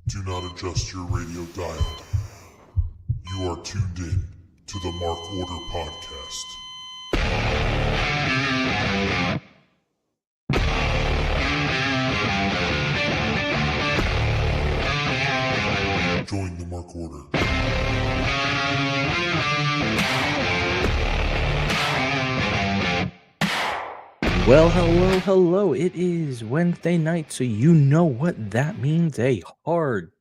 Do not adjust your radio dial. You are tuned in to the Mark Order Podcast. Join the Mark Order. Well, hello. It is Wednesday night, so you know what that means. A hard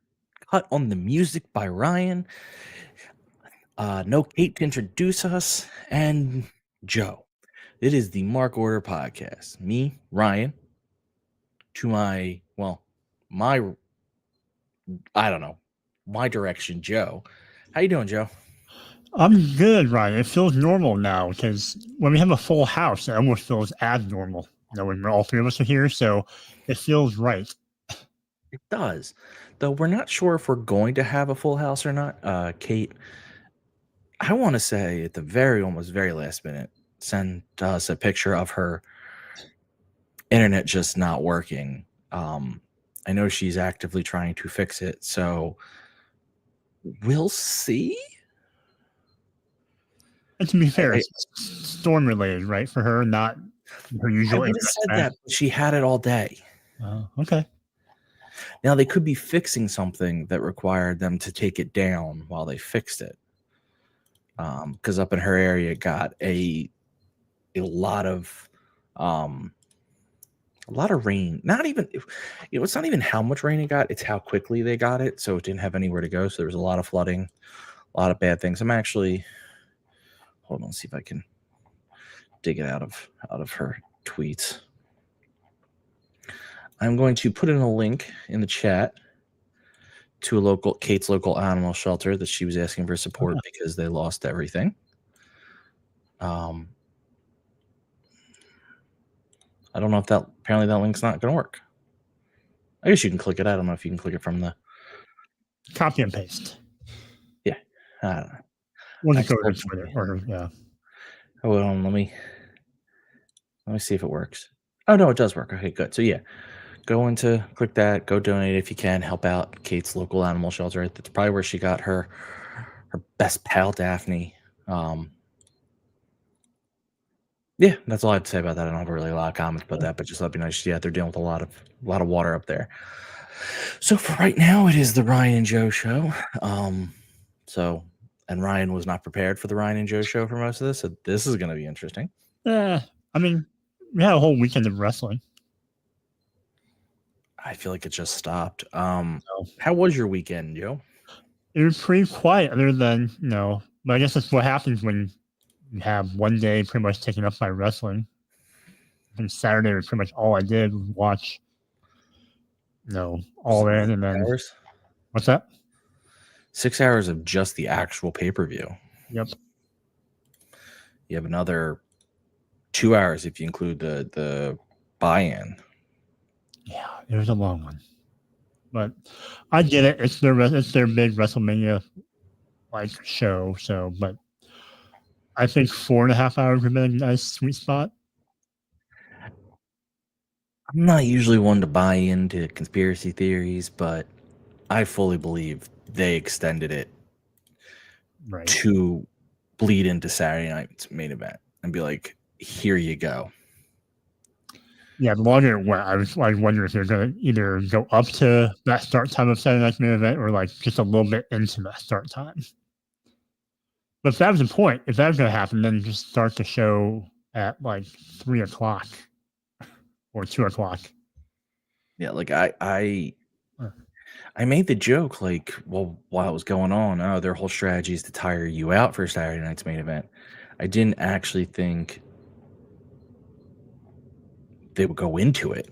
cut on the music by Ryan. No Kate to introduce us, and Joe. It is the Mark Order Podcast. Me, Ryan, to my direction, Joe. How you doing, Joe? I'm good, Ryan. It feels normal now because when we have a full house, it almost feels abnormal. When all three of us are here, so it feels right. It does, though we're not sure if we're going to have a full house or not. Kate, I want to say at the almost very last minute, sent us a picture of her internet just not working. I know she's actively trying to fix it, so we'll see. And to be fair, it's storm related, right? For her, not her usual. I would have said that, but she had it all day. Okay. Now they could be fixing something that required them to take it down while they fixed it. Because up in her area, it got a lot of rain. Not even, it's not even how much rain it got; it's how quickly they got it. So it didn't have anywhere to go. So there was a lot of flooding, a lot of bad things. I'm actually, hold on, see if I can dig it out of her tweets. I'm going to put in a link in the chat to Kate's local animal shelter that she was asking for support because they lost everything. I don't know if apparently that link's not going to work. I guess you can click it. I don't know if you can click it from the copy and paste. Yeah, I don't know. We'll just go to Twitter or yeah. Hold on, let me see if it works. Oh no, it does work. Okay, good. So yeah, click that, go donate if you can, help out Kate's local animal shelter. That's probably where she got her best pal Daphne. Yeah, that's all I have to say about that. I don't have really a lot of comments about that, but just that'd be nice. Yeah, they're dealing with a lot of water up there. So for right now, it is the Ryan and Joe show. And Ryan was not prepared for the Ryan and Joe show for most of this, so this is going to be interesting. I mean, we had a whole weekend of wrestling. I feel like it just stopped. How was your weekend, Joe? It was pretty quiet, other than but I guess that's what happens when you have one day pretty much taken up by wrestling. And Saturday was pretty much all I did was watch. All in, and then hours? What's that? 6 hours of just the actual pay-per-view. Yep. You have another 2 hours if you include the buy-in. Yeah, it was a long one, but I get it. It's their big WrestleMania show. So, but I think 4.5 hours would be a nice sweet spot. I'm not usually one to buy into conspiracy theories, but I fully believe they extended it to bleed into Saturday night's main event and be like, here you go. Yeah, the longer it went, I was wondering if they're going to either go up to that start time of Saturday night's main event or just a little bit into that start time. But if that was the point, if that was going to happen, then just start the show at 3 o'clock or 2 o'clock. Yeah, I made the joke while it was going on, their whole strategy is to tire you out for Saturday night's main event. I didn't actually think they would go into it.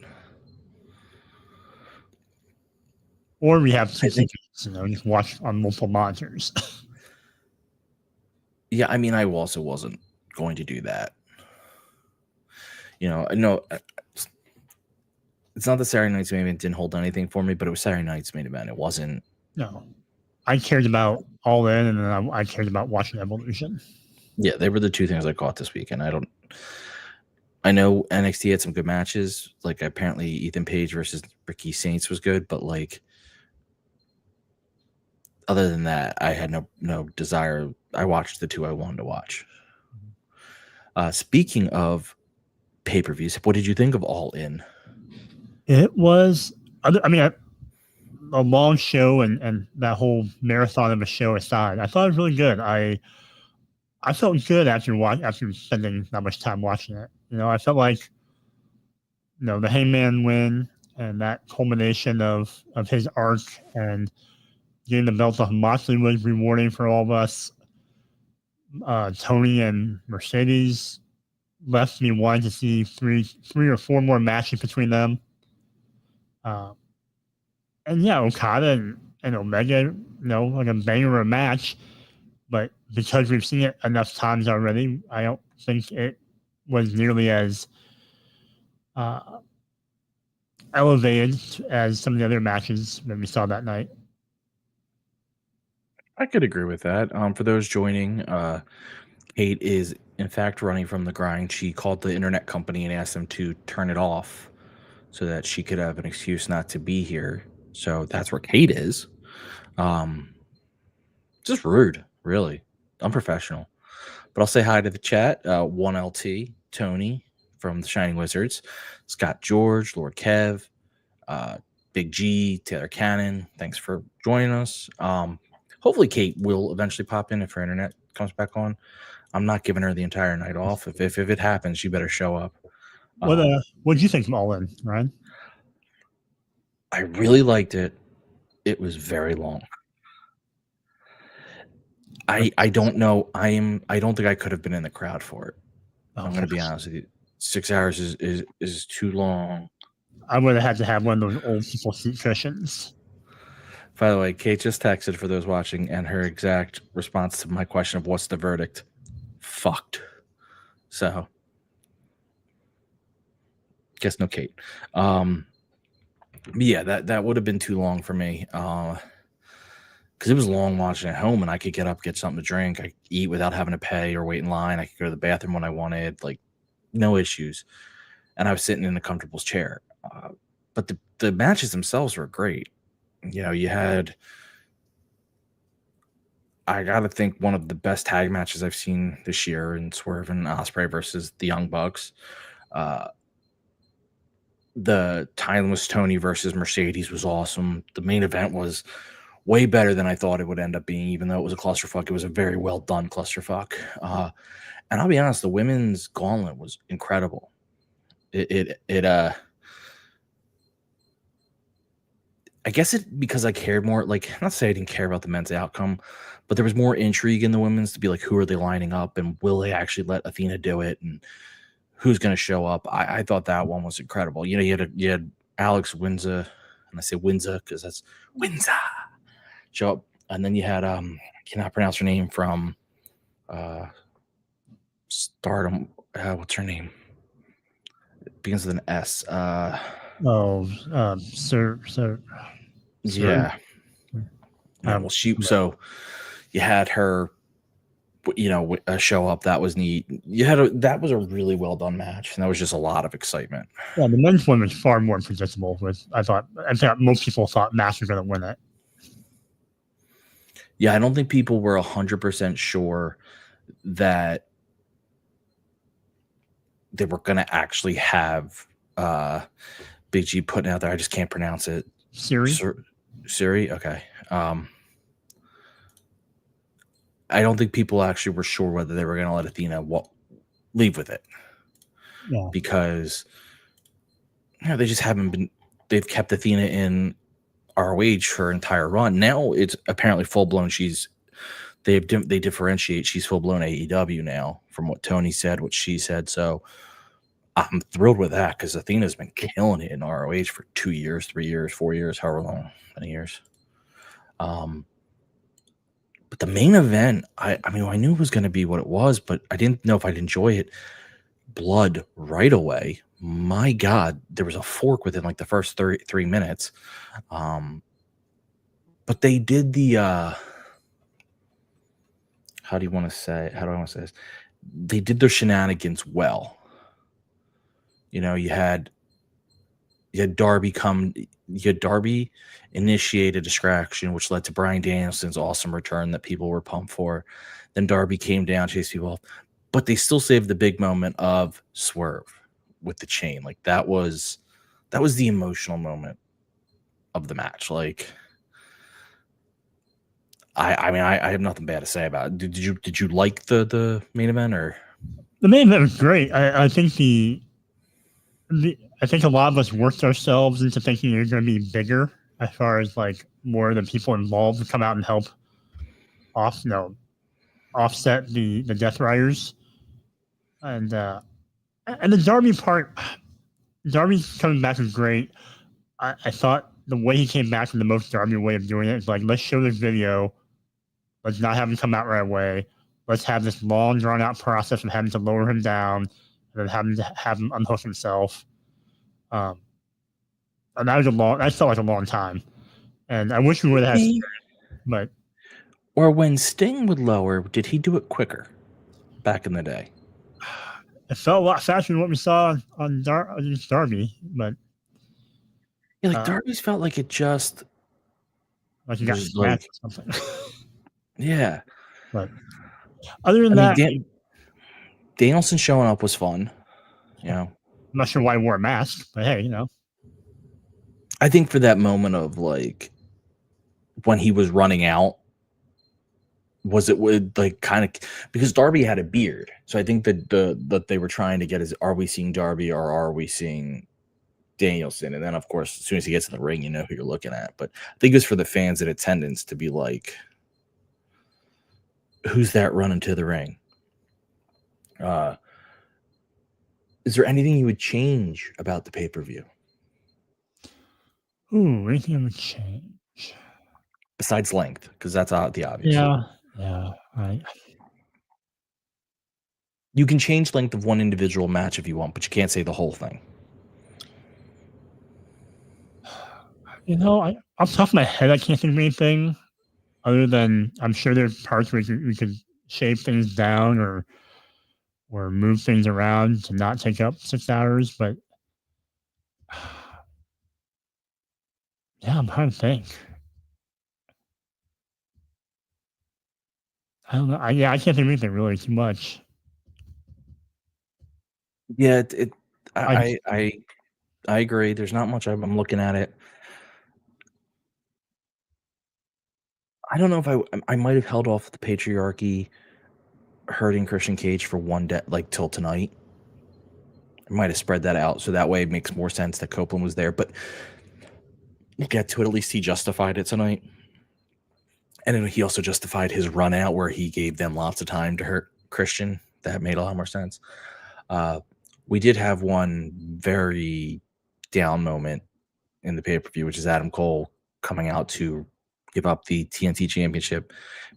Or we have two tickets, just watch on multiple monitors. Yeah, I mean, I also wasn't going to do that. No, it's not the Saturday night's main event didn't hold anything for me, but it was Saturday night's main event. It wasn't. No, I cared about All In, and then I cared about watching Evolution. Yeah, they were the two things I caught this weekend. I know NXT had some good matches. Apparently Ethan Page versus Ricky Saints was good, but other than that, I had no desire. I watched the two I wanted to watch. Speaking of pay-per-views, what did you think of All In? It was, I mean, a long show and that whole marathon of a show aside, I thought it was really good. I felt good after spending that much time watching it. I felt like the Hangman win and that culmination of his arc and getting the belt off Moxley was rewarding for all of us. Tony and Mercedes left me wanting to see three or four more matches between them. And yeah, Okada and Omega, like a banger of a match. But because we've seen it enough times already, I don't think it was nearly as elevated as some of the other matches that we saw that night. I could agree with that. For those joining, Kate is in fact running from the grind. She called the internet company and asked them to turn it off so that she could have an excuse not to be here. So that's where Kate is. Just rude, really. Unprofessional. But I'll say hi to the chat. 1LT, Tony from the Shining Wizards, Scott George, Lord Kev, Big G, Taylor Cannon. Thanks for joining us. Hopefully Kate will eventually pop in if her internet comes back on. I'm not giving her the entire night off. If it happens, she better show up. What did you think from All In, Ryan? I really liked it. It was very long. I don't know. I don't think I could have been in the crowd for it. I'm going to be honest with you. 6 hours is too long. I would have had to have one of those old people seat cushions. By the way, Kate just texted for those watching, and her exact response to my question of what's the verdict? Fucked. So, guess no Kate. Yeah, that would have been too long for me. Because it was long watching at home, and I could get up, get something to drink. I could eat without having to pay or wait in line. I could go to the bathroom when I wanted, like no issues. And I was sitting in a comfortable chair. But the matches themselves were great. You had, I got to think, one of the best tag matches I've seen this year in Swerve and Ospreay versus the Young Bucks. The Timeless Tony versus Mercedes was awesome. The main event was way better than I thought it would end up being, even though it was a clusterfuck. It was a very well done clusterfuck. And I'll be honest, the women's gauntlet was incredible. I guess because I cared more, like, not to say I didn't care about the men's outcome, but there was more intrigue in the women's to be like, who are they lining up and will they actually let Athena do it and who's going to show up? I thought that one was incredible. You had Alex Windsor, and I say Windsor because that's Windsor, show up, and then you had I cannot pronounce her name from Stardom. What's her name? It begins with an S. Sir. Yeah. Well, so you had her, show up. That was neat. That was a really well done match, and that was just a lot of excitement. Yeah, the men's one was far more predictable. I thought most people thought Mass was going to win it. Yeah, I don't think people were 100% sure that they were going to actually have Big G putting out there. I just can't pronounce it. Siri? Okay. I don't think people actually were sure whether they were going to let Athena leave with it. Yeah. Because they just haven't been. They've kept Athena in ROH for her entire run. Now it's apparently full blown. They differentiate. She's full blown AEW now, from what Tony said, what she said. So I'm thrilled with that because Athena's been killing it in ROH for 2 years, 3 years, 4 years, however long, many years. But the main event, I knew it was going to be what it was, but I didn't know if I'd enjoy it. Blood right away. My God, there was a fork within like the first 3 minutes. But they did the how do I want to say this? They did their shenanigans well. You had You had Darby initiate a distraction, which led to Bryan Danielson's awesome return that people were pumped for. Then Darby came down, chased people off, but they still saved the big moment of Swerve with the chain. Like that was the emotional moment of the match. Like, I mean, I have nothing bad to say about it. Did you like the main event or? The main event was great. I think I think a lot of us worked ourselves into thinking you're going to be bigger as far as like more of the people involved to come out and help offset the Death Riders. And the Darby part, Darby coming back was great. I thought the way he came back was the most Darby way of doing it. It's like, let's show this video. Let's not have him come out right away. Let's have this long, drawn out process of having to lower him down and then having to have him unhook himself. And that felt like a long time. And I wish we would have had Spirit, but. Or when Sting would lower, did he do it quicker back in the day? It felt a lot faster than what we saw on Darby, but. Yeah, like Darby's felt like it just. Like he got smacked or something. Yeah. But other than that. Danielson showing up was fun. You know. I'm not sure why he wore a mask, but hey, you know. I think for that moment of like when he was running out, was it would like kind of because Darby had a beard, so I think that they were trying to get is are we seeing Darby or are we seeing Danielson? And then of course as soon as he gets in the ring, you know who you're looking at. But I think it's for the fans in attendance to be like, who's that running to the ring? Is there anything you would change about the pay-per-view? Ooh, anything I would change? Besides length, because that's the obvious. Yeah. Right. You can change length of one individual match if you want, but you can't say the whole thing. You know, off the top of my head, I can't think of anything other than I'm sure there's parts where we could shave things down or move things around to not take up 6 hours, but yeah, I'm trying to think. I don't know. I can't think of anything really too much. Yeah, I agree. There's not much. I'm looking at it. I don't know if I might have held off the patriarchy hurting Christian Cage for one day, like till tonight. I might have spread that out so that way it makes more sense that Copeland was there. But we'll get to it. At least he justified it tonight. And then he also justified his run out where he gave them lots of time to hurt Christian. That made a lot more sense. We did have one very down moment in the pay-per-view, which is Adam Cole coming out to give up the TNT championship,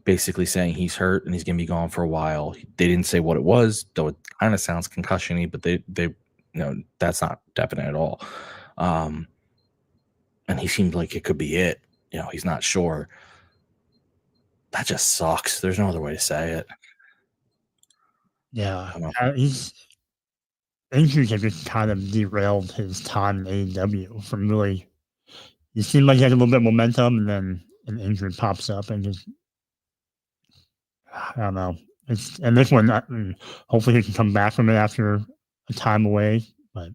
basically saying he's hurt and he's going to be gone for a while. They didn't say what it was, though it kind of sounds concussion-y, but they that's not definite at all. And he seemed like it could be it. He's not sure. That just sucks. There's no other way to say it. Yeah. Injuries have just kind of derailed his time in AEW from really. He seemed like he had a little bit of momentum, and then an injury pops up, and just I don't know. And this one, hopefully, he can come back from it after a time away. But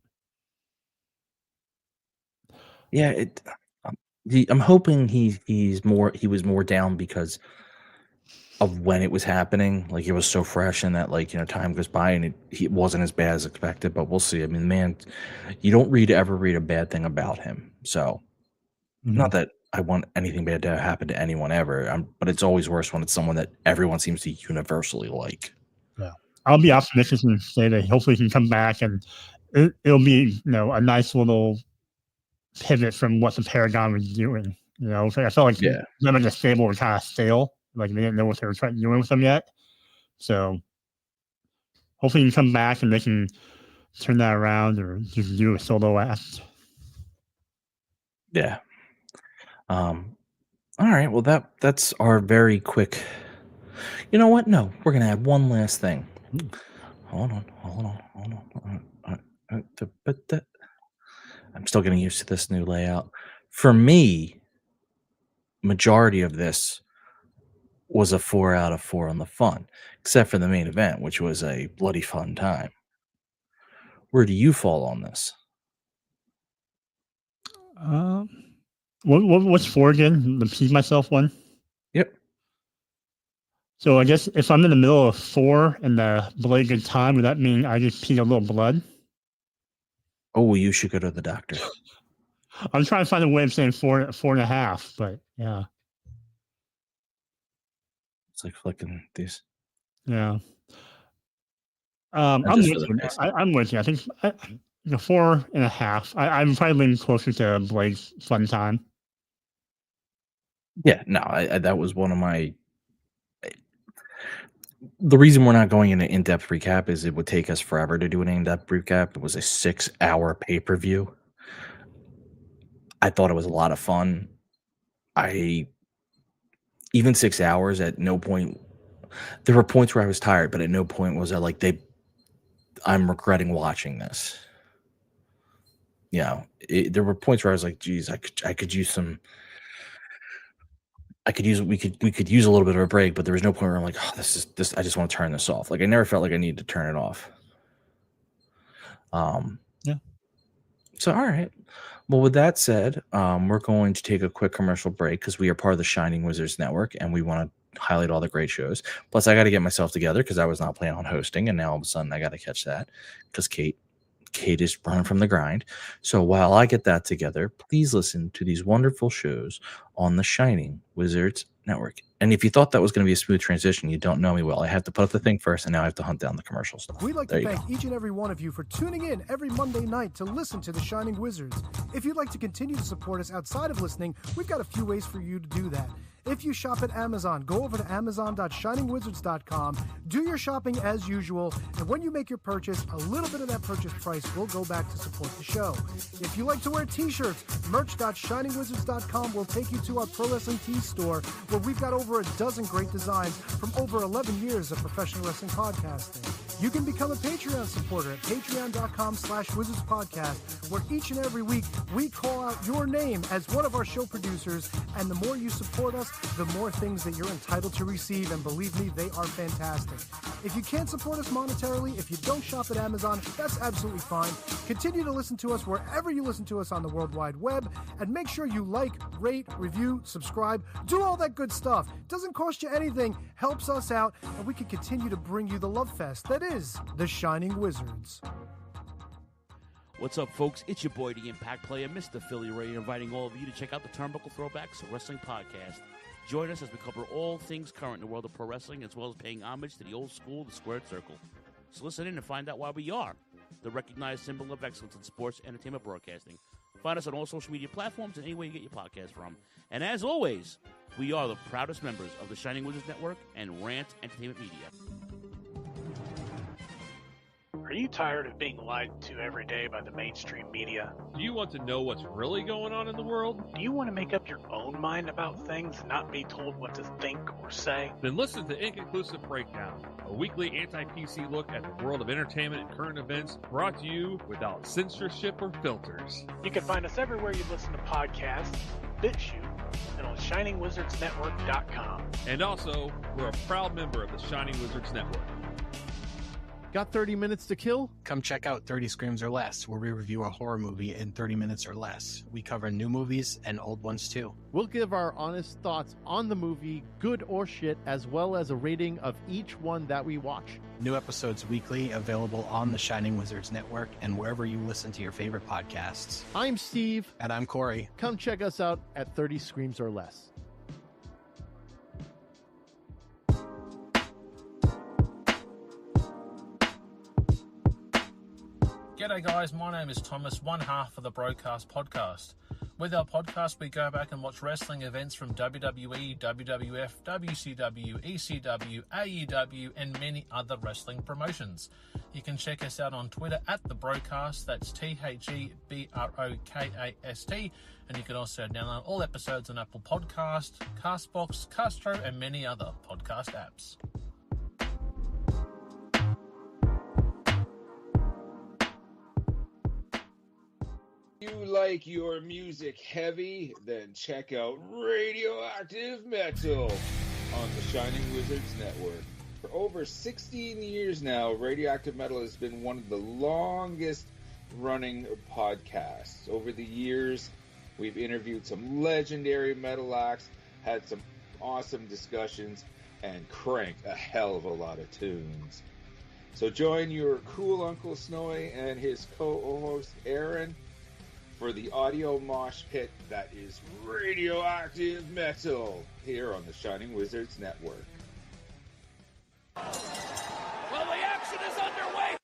yeah, I'm hoping he was more down because of when it was happening. Like it was so fresh, and that time goes by, and it wasn't as bad as expected. But we'll see. I mean, man, you don't ever read a bad thing about him. So, not that I want anything bad to happen to anyone ever. But it's always worse when it's someone that everyone seems to universally like. Yeah, I'll be optimistic and say that hopefully he can come back, and it'll be a nice little pivot from what the Paragon was doing. I felt like them in the stable were kind of stale. Like they didn't know what they were doing with them yet. So hopefully he can come back and they can turn that around or just do a solo act. Yeah. All right. Well, that's our very quick. You know what? No, we're gonna add one last thing. Hold on. I'm still getting used to this new layout. For me, majority of this was a 4 out of 4 on the fun, except for the main event, which was a bloody fun time. Where do you fall on this? What's 4 again? The Pee Myself one? Yep. So I guess if I'm in the middle of 4 and the bloody good time, would that mean I just peed a little blood? Oh, well, you should go to the doctor. I'm trying to find a way of saying 4.5, but yeah. It's like flicking these. Yeah. I'm just with for the you. face. I'm with you. I think 4.5. I'm probably leaning closer to Blade's fun time. Yeah, no, I that was one of my. The reason we're not going into in-depth recap is it would take us forever to do an in-depth recap. It was a 6-hour pay-per-view. I thought it was a lot of fun. Even 6 hours, at no point. There were points where I was tired, but at no point was I like, I'm regretting watching this. You know, there were points where I was like, geez, I could use some. We could use a little bit of a break, but there was no point where I'm like, oh, this. I just want to turn this off. Like, I never felt like I needed to turn it off. Yeah. So, all right. Well, with that said, we're going to take a quick commercial break because we are part of the Shining Wizards Network, and we want to highlight all the great shows. Plus, I got to get myself together because I was not planning on hosting, and now all of a sudden I got to catch that because Kate is running from the grind. So while I get that together, please listen to these wonderful shows on the Shining Wizards Network. And if you thought that was going to be a smooth transition, you don't know me well. I have to put up the thing first, and now I have to hunt down the commercial stuff. We'd like to thank each and every one of you for tuning in every Monday night to listen to the Shining Wizards. If you'd like to continue to support us outside of listening, we've got a few ways for you to do that. If you shop at Amazon, go over to amazon.shiningwizards.com, do your shopping as usual, and when you make your purchase, a little bit of that purchase price will go back to support the show. If you like to wear t-shirts, merch.shiningwizards.com will take you to our Pro Wrestling Tees store, where we've got over a dozen great designs from over 11 years of professional wrestling podcasting. You can become a Patreon supporter at patreon.com/wizardspodcast, where each and every week we call out your name as one of our show producers, and the more you support us, the more things that you're entitled to receive, and believe me, they are fantastic. If you can't support us monetarily, if you don't shop at Amazon, that's absolutely fine. Continue to listen to us wherever you listen to us on the World Wide Web, and make sure you like, rate, review, subscribe, do all that good stuff. Doesn't cost you anything, helps us out, and we can continue to bring you the love fest that is the Shining Wizards. What's up, folks? It's your boy, the Impact Player, Mr. Philly Ray, inviting all of you to check out the Turnbuckle Throwbacks Wrestling Podcast. Join us as we cover all things current in the world of pro wrestling, as well as paying homage to the old school, the Squared Circle. So listen in and find out why we are the recognized symbol of excellence in sports entertainment broadcasting. Find us on all social media platforms and anywhere you get your podcast from. And as always, we are the proudest members of the Shining Wizards Network and Rant Entertainment Media. Are you tired of being lied to every day by the mainstream media? Do you want to know what's really going on in the world? Do you want to make up your own mind about things and not be told what to think or say? Then listen to Inconclusive Breakdown, a weekly anti-PC look at the world of entertainment and current events, brought to you without censorship or filters. You can find us everywhere you listen to podcasts, BitChute, and on ShiningWizardsNetwork.com. And also, we're a proud member of the Shining Wizards Network. Got 30 minutes to kill? Come check out 30 Screams or Less, where we review a horror movie in 30 minutes or less. We cover new movies and old ones too. We'll give our honest thoughts on the movie, good or shit, as well as a rating of each one that we watch. New episodes weekly, available on the Shining Wizards Network and wherever you listen to your favorite podcasts. I'm Steve. And I'm Corey. Come check us out at 30 Screams or Less. G'day guys, my name is Thomas, one half of the Broadcast Podcast. With our podcast, we go back and watch wrestling events from WWE, WWF, WCW, ECW, AEW, and many other wrestling promotions. You can check us out on Twitter at The Broadcast, that's TheBrokast, and you can also download all episodes on Apple Podcast, Castbox, Castro, and many other podcast apps. You like your music heavy? Then check out Radioactive Metal on the Shining Wizards Network. For over 16 years now, Radioactive Metal has been one of the longest running podcasts. Over the years, we've interviewed some legendary metal acts, had some awesome discussions, and cranked a hell of a lot of tunes. So join your cool Uncle Snowy and his co-host Aaron for the audio mosh pit that is Radioactive Metal here on the Shining Wizards Network. Well, the action is underway.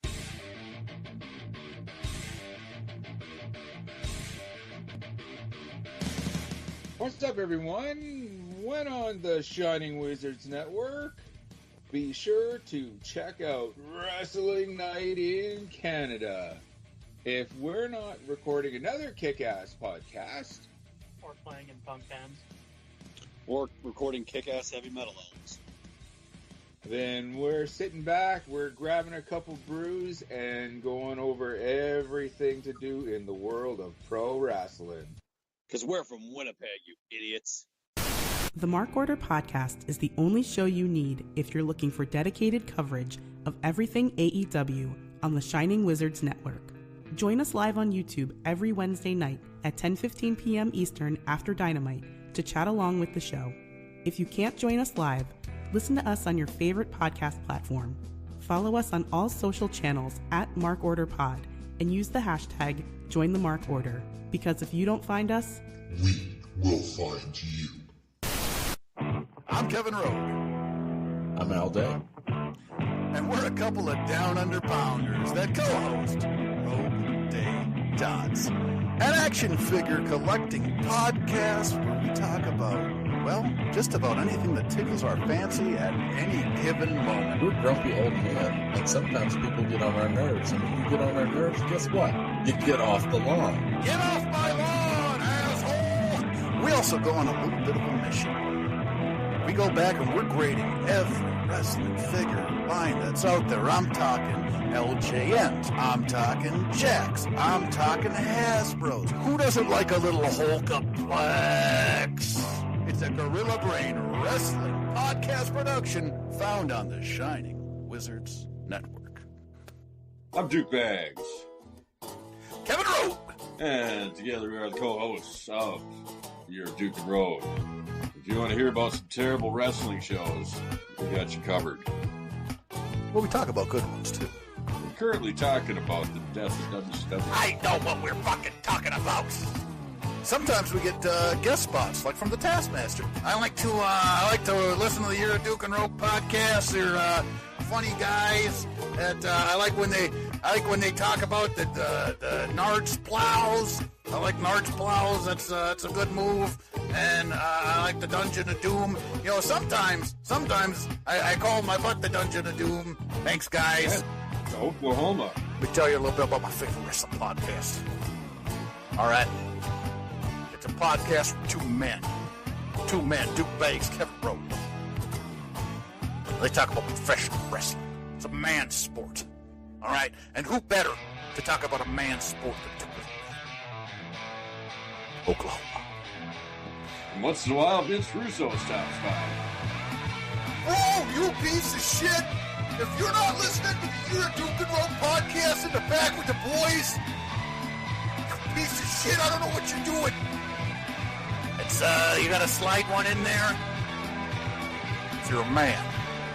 What's up, everyone? When on the Shining Wizards Network, be sure to check out Wrestling Night in Canada. If we're not recording another kick-ass podcast, Or playing in punk bands. Or recording kick-ass heavy metal albums, then we're sitting back, we're grabbing a couple brews, and going over everything to do in the world of pro wrestling. Because we're from Winnipeg, you idiots. The Mark Order Podcast is the only show you need if you're looking for dedicated coverage of everything AEW on the Shining Wizards Network. Join us live on YouTube every Wednesday night at 10:15 p.m. Eastern after Dynamite to chat along with the show. If you can't join us live, listen to us on your favorite podcast platform. Follow us on all social channels at Mark Order Pod and use the hashtag #JoinTheMarkOrder, because if you don't find us, we will find you. I'm Kevin Rowe. I'm Al Day. And we're a couple of down under pounders that co-host Rogue Day Dots, an action figure collecting podcast where we talk about, well, just about anything that tickles our fancy at any given moment. We're grumpy old men, and sometimes people get on our nerves. And when you get on our nerves, guess what? You get off the lawn. Get off my lawn, asshole! We also go on a little bit of a mission. We go back and we're grading every wrestling figure line that's out there. I'm talking LJNs. I'm talking Jacks. I'm talking Hasbros. Who doesn't like a little Hulkaplex? It's a Gorilla Brain Wrestling podcast production found on the Shining Wizards Network. I'm Duke Bags. Kevin Rowe. And together we are the co-hosts of Your Duke and Road. If you want to hear about some terrible wrestling shows, we got you covered. Well, we talk about good ones, too. We're currently talking about the death of WCW. I know what we're fucking talking about. Sometimes we get guest spots, like from the Taskmaster. I like to listen to the Your Duke and Rope podcast. They're funny guys. I like when they talk about the Nards plows. I like Nards plows. That's a good move. And I like the Dungeon of Doom. You know, sometimes I call my butt the Dungeon of Doom. Thanks, guys. Yeah, Oklahoma. Let me tell you a little bit about my favorite wrestling podcast. All right. It's a podcast from two men, Duke Bags, Kevin Rowe. They talk about professional wrestling. It's a man's sport. All right? And who better to talk about a man's sport than Duke? Oklahoma. And once in a while, Vince Russo stops by. Whoa, you piece of shit! If you're not listening to the Your Duke and Rope podcast in the back with the boys, you piece of shit, I don't know what you're doing. It's, you gotta slide one in there. If you're a man,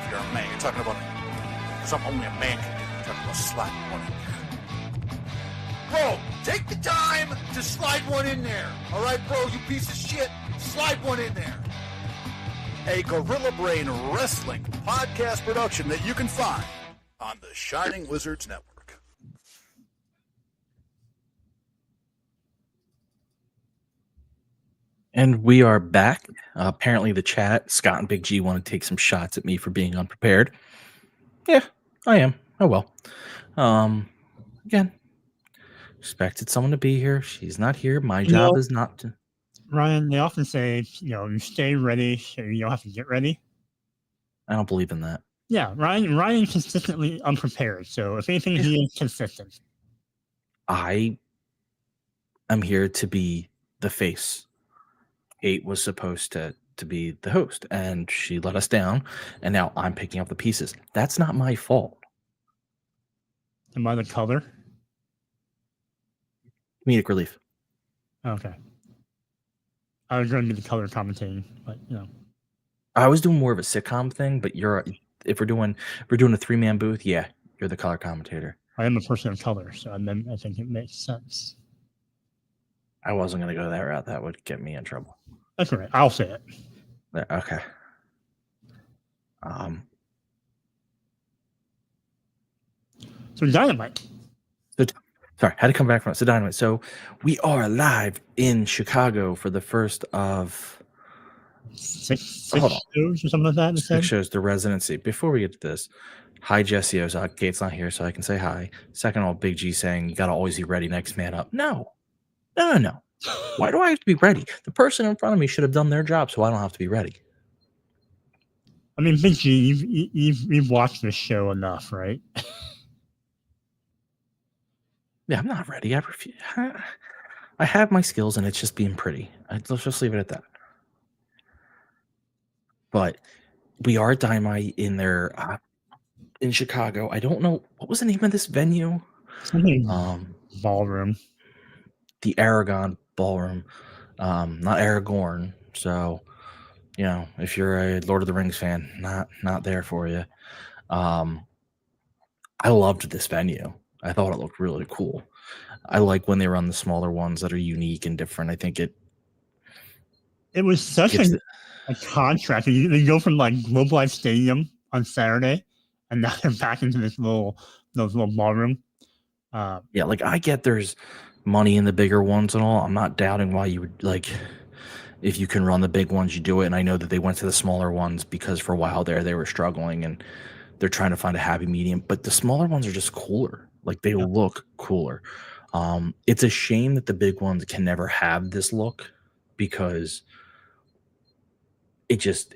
you're talking about something only a man can do. You're talking about sliding one in there. Bro, take the time to slide one in there. All right, bro, you piece of shit, slide one in there. A Gorilla Brain Wrestling podcast production that you can find on the Shining Wizards Network. And we are back. Apparently the chat, Scott and Big G want to take some shots at me for being unprepared. Yeah, I am. Oh well. Again, expected someone to be here. She's not here. My job is not to. Ryan, they often say, you stay ready so you don't have to get ready. I don't believe in that. Yeah, Ryan consistently unprepared. So if anything, he is consistent. I I'm here to be the face. Kate was supposed to be the host, and she let us down, and now I'm picking up the pieces. That's not my fault. Am I the color? Comedic relief. Okay. I was going to be the color commentating, but I was doing more of a sitcom thing, but if we're doing a 3-man booth, yeah, you're the color commentator. I am a person of color, so I think it makes sense. I wasn't going to go that route. That would get me in trouble. That's all right. I'll say it. Okay. So Dynamite. Sorry, had to come back from it. So Dynamite. So we are live in Chicago for the first of six shows or something like that. 6 shows, the residency. Before we get to this, hi Jesse Ozak. Kate's not here, so I can say hi. Second of all, Big G saying you gotta always be ready, next man up. No. Why do I have to be ready? The person in front of me should have done their job, so I don't have to be ready. I mean, Big G, you've watched this show enough, right? Yeah, I'm not ready. I refuse. I have my skills, and it's just being pretty. Let's just leave it at that. But we are at Dynamite in there in Chicago. I don't know what was the name of this venue. Ballroom. The Aragon Ballroom, not Aragorn. So, if you're a Lord of the Rings fan, not there for you. I loved this venue. I thought it looked really cool. I like when they run the smaller ones that are unique and different. I think it was such a contrast. They go from like Globe Life Stadium on Saturday, and now they're back into those little ballroom. Yeah, like I get there's money in the bigger ones and all. I'm not doubting why you would like if you can run the big ones, you do it. And I know that they went to the smaller ones because for a while there they were struggling and they're trying to find a happy medium. But the smaller ones are just cooler. Like they look cooler. It's a shame that the big ones can never have this look because it just,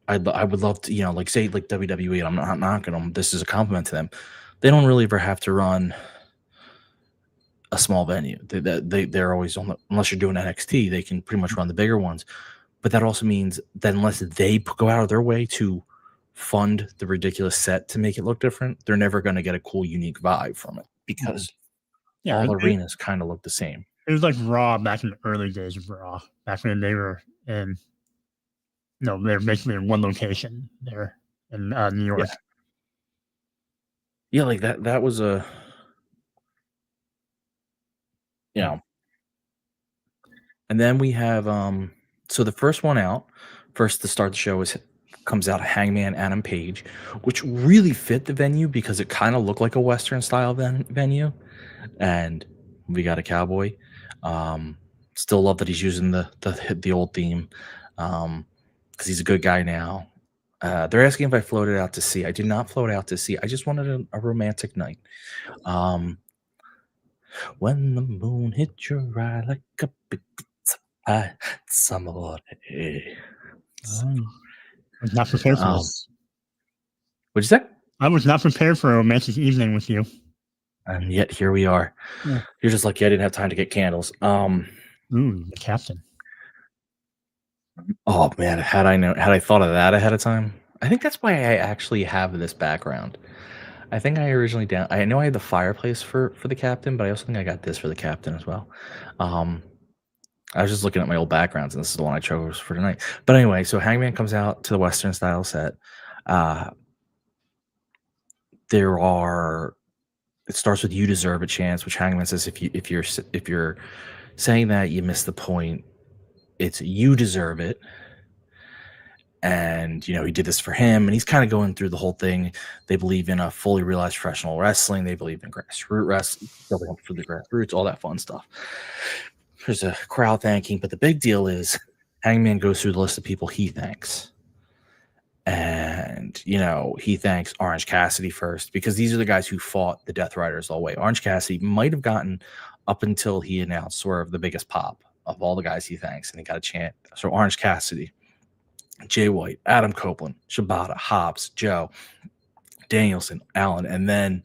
I would love to, like say like WWE, and I'm not knocking them. This is a compliment to them. They don't really ever have to run a small venue. They're always on unless you're doing NXT, they can pretty much run the bigger ones. But that also means that unless they go out of their way to fund the ridiculous set to make it look different, they're never going to get a cool, unique vibe from it because all arenas kind of look the same. It was like Raw back in the early days of Raw, back when they were in, they're basically in one location there in New York. Yeah, like that was a, and then we have, so the first to start the show comes out Hangman Adam Page, which really fit the venue because it kind of looked like a Western style venue. And we got a cowboy. Still love that he's using the old theme because he's a good guy now. They're asking if I floated out to sea. I did not float out to sea. I just wanted a romantic night. When the moon hit your eye like a big summer day. I was not prepared for this. What'd you say? I was not prepared for a romantic evening with you. And yet here we are. Yeah. You're just lucky I didn't have time to get candles. The captain. Oh man, had I thought of that ahead of time. I think that's why I actually have this background. I think I originally I know I had the fireplace for the captain, but I also think I got this for the captain as well. I was just looking at my old backgrounds, and this is the one I chose for tonight. But anyway, so Hangman comes out to the Western style set. It starts with "You deserve a chance," which Hangman says if you're saying that, you miss the point. It's "You deserve it." And he did this for him, and he's kind of going through the whole thing. They believe in a fully realized professional wrestling. They believe in grassroots wrestling, building up for the grassroots, all that fun stuff. There's a crowd thanking, but the big deal is Hangman goes through the list of people he thanks. And, he thanks Orange Cassidy first because these are the guys who fought the Death Riders all the way. Orange Cassidy might have gotten up until he announced Swerve the biggest pop of all the guys he thanks, and he got a chant. So Orange Cassidy, Jay White, Adam Copeland, Shibata, Hobbs, Joe, Danielson, Allen, and then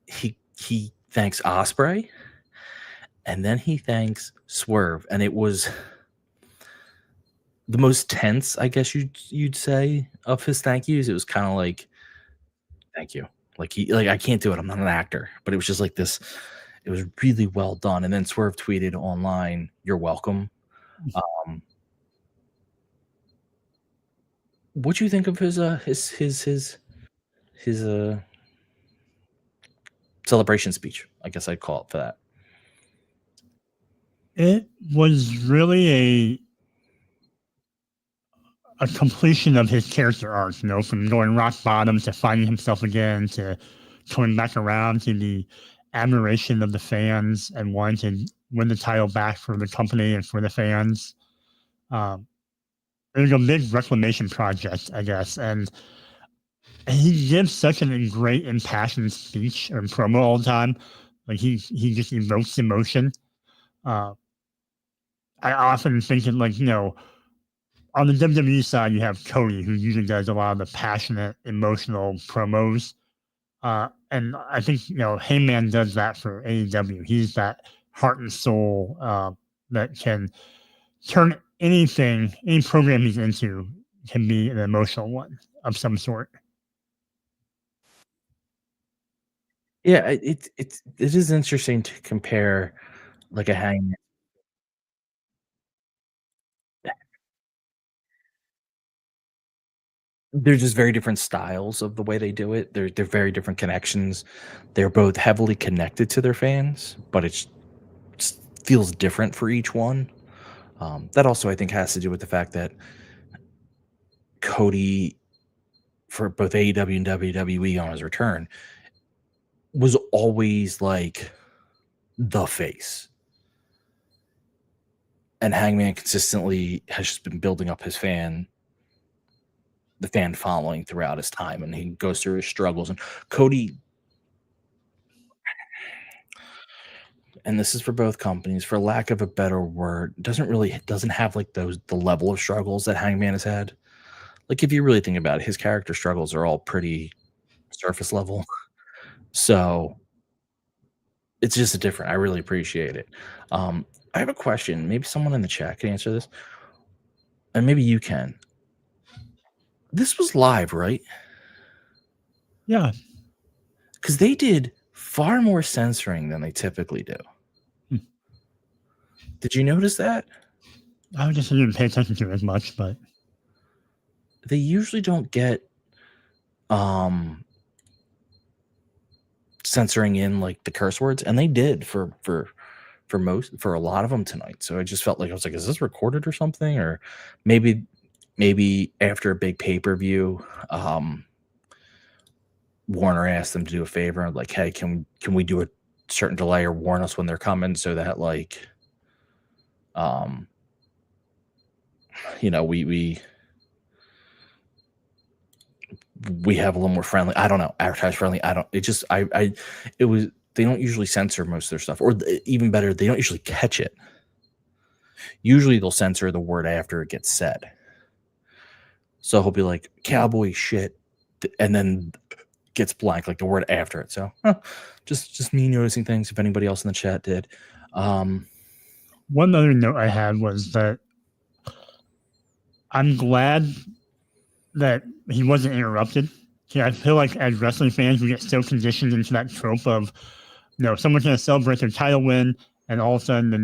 he thanks Ospreay. And then he thanks Swerve, and it was the most tense, I guess you'd say, of his thank yous. It was kind of like, thank you. Like I can't do it. I'm not an actor, but it was just like this. It was really well done. And then Swerve tweeted online, "You're welcome." What do you think of his celebration speech? I guess I'd call it for that. It was really a completion of his character arc, from going rock bottom to finding himself again to coming back around to the admiration of the fans and wanting to win the title back for the company and for the fans. It was a big reclamation project, I guess, and he gives such a great impassioned speech or promo all the time. Like he just evokes emotion. I often think of on the WWE side, you have Cody, who usually does a lot of the passionate, emotional promos. And I think, Heyman does that for AEW. He's that heart and soul that can turn any program he's into can be an emotional one of some sort. Yeah, it is interesting to compare like a Hangman. They're just very different styles of the way they do it. They're very different connections. They're both heavily connected to their fans, but it feels different for each one. That also, I think, has to do with the fact that Cody, for both AEW and WWE on his return, was always like the face. And Hangman consistently has just been building up the fan following throughout his time, and he goes through his struggles. And Cody, and this is for both companies, for lack of a better word, doesn't have like the level of struggles that Hangman has had. Like, if you really think about it, his character struggles are all pretty surface level. So it's just different. I really appreciate it. I have a question. Maybe someone in the chat can answer this, and maybe you can. This was live, right? Yeah. Because they did far more censoring than they typically do. Did you notice that? I just didn't pay attention to it as much, but they usually don't get censoring in like the curse words, and they did for a lot of them tonight. So I just felt like, I was like, is this recorded or something? Or maybe after a big pay-per-view, Warner asked them to do a favor, like, hey, can we do a certain delay or warn us when they're coming, so that like we have a little more friendly, I don't know, advertise friendly. They don't usually censor most of their stuff, or even better, they don't usually catch it. Usually they'll censor the word after it gets said. So he'll be like, cowboy shit, and then gets blank, like the word after it. So just me noticing things, if anybody else in the chat did. One other note I had was that I'm glad that he wasn't interrupted. I feel like as wrestling fans, we get so conditioned into that trope of, someone's going to celebrate their title win, and all of a sudden their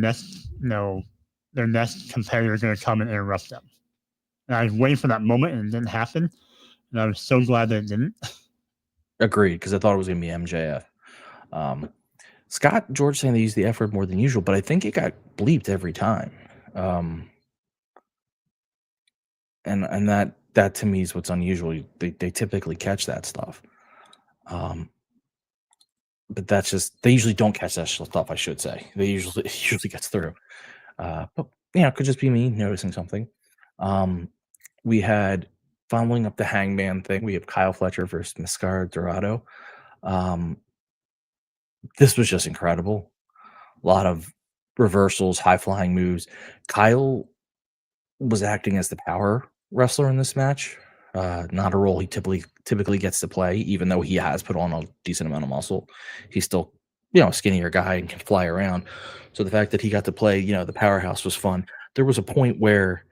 next competitor is going to come and interrupt them. And I was waiting for that moment, and it didn't happen. And I was so glad that it didn't. Agreed, because I thought it was going to be MJF. Scott George saying they use the F word more than usual, but I think it got bleeped every time. And that to me is what's unusual. They typically catch that stuff. But that's just, they usually don't catch that stuff, I should say. It usually gets through. But it could just be me noticing something. We had, following up the Hangman thing, we have Kyle Fletcher versus Mascara Dorado. This was just incredible. A lot of reversals, high-flying moves. Kyle was acting as the power wrestler in this match. Not a role he typically gets to play, even though he has put on a decent amount of muscle. He still skinnier guy and can fly around. So the fact that he got to play, the powerhouse was fun. There was a point where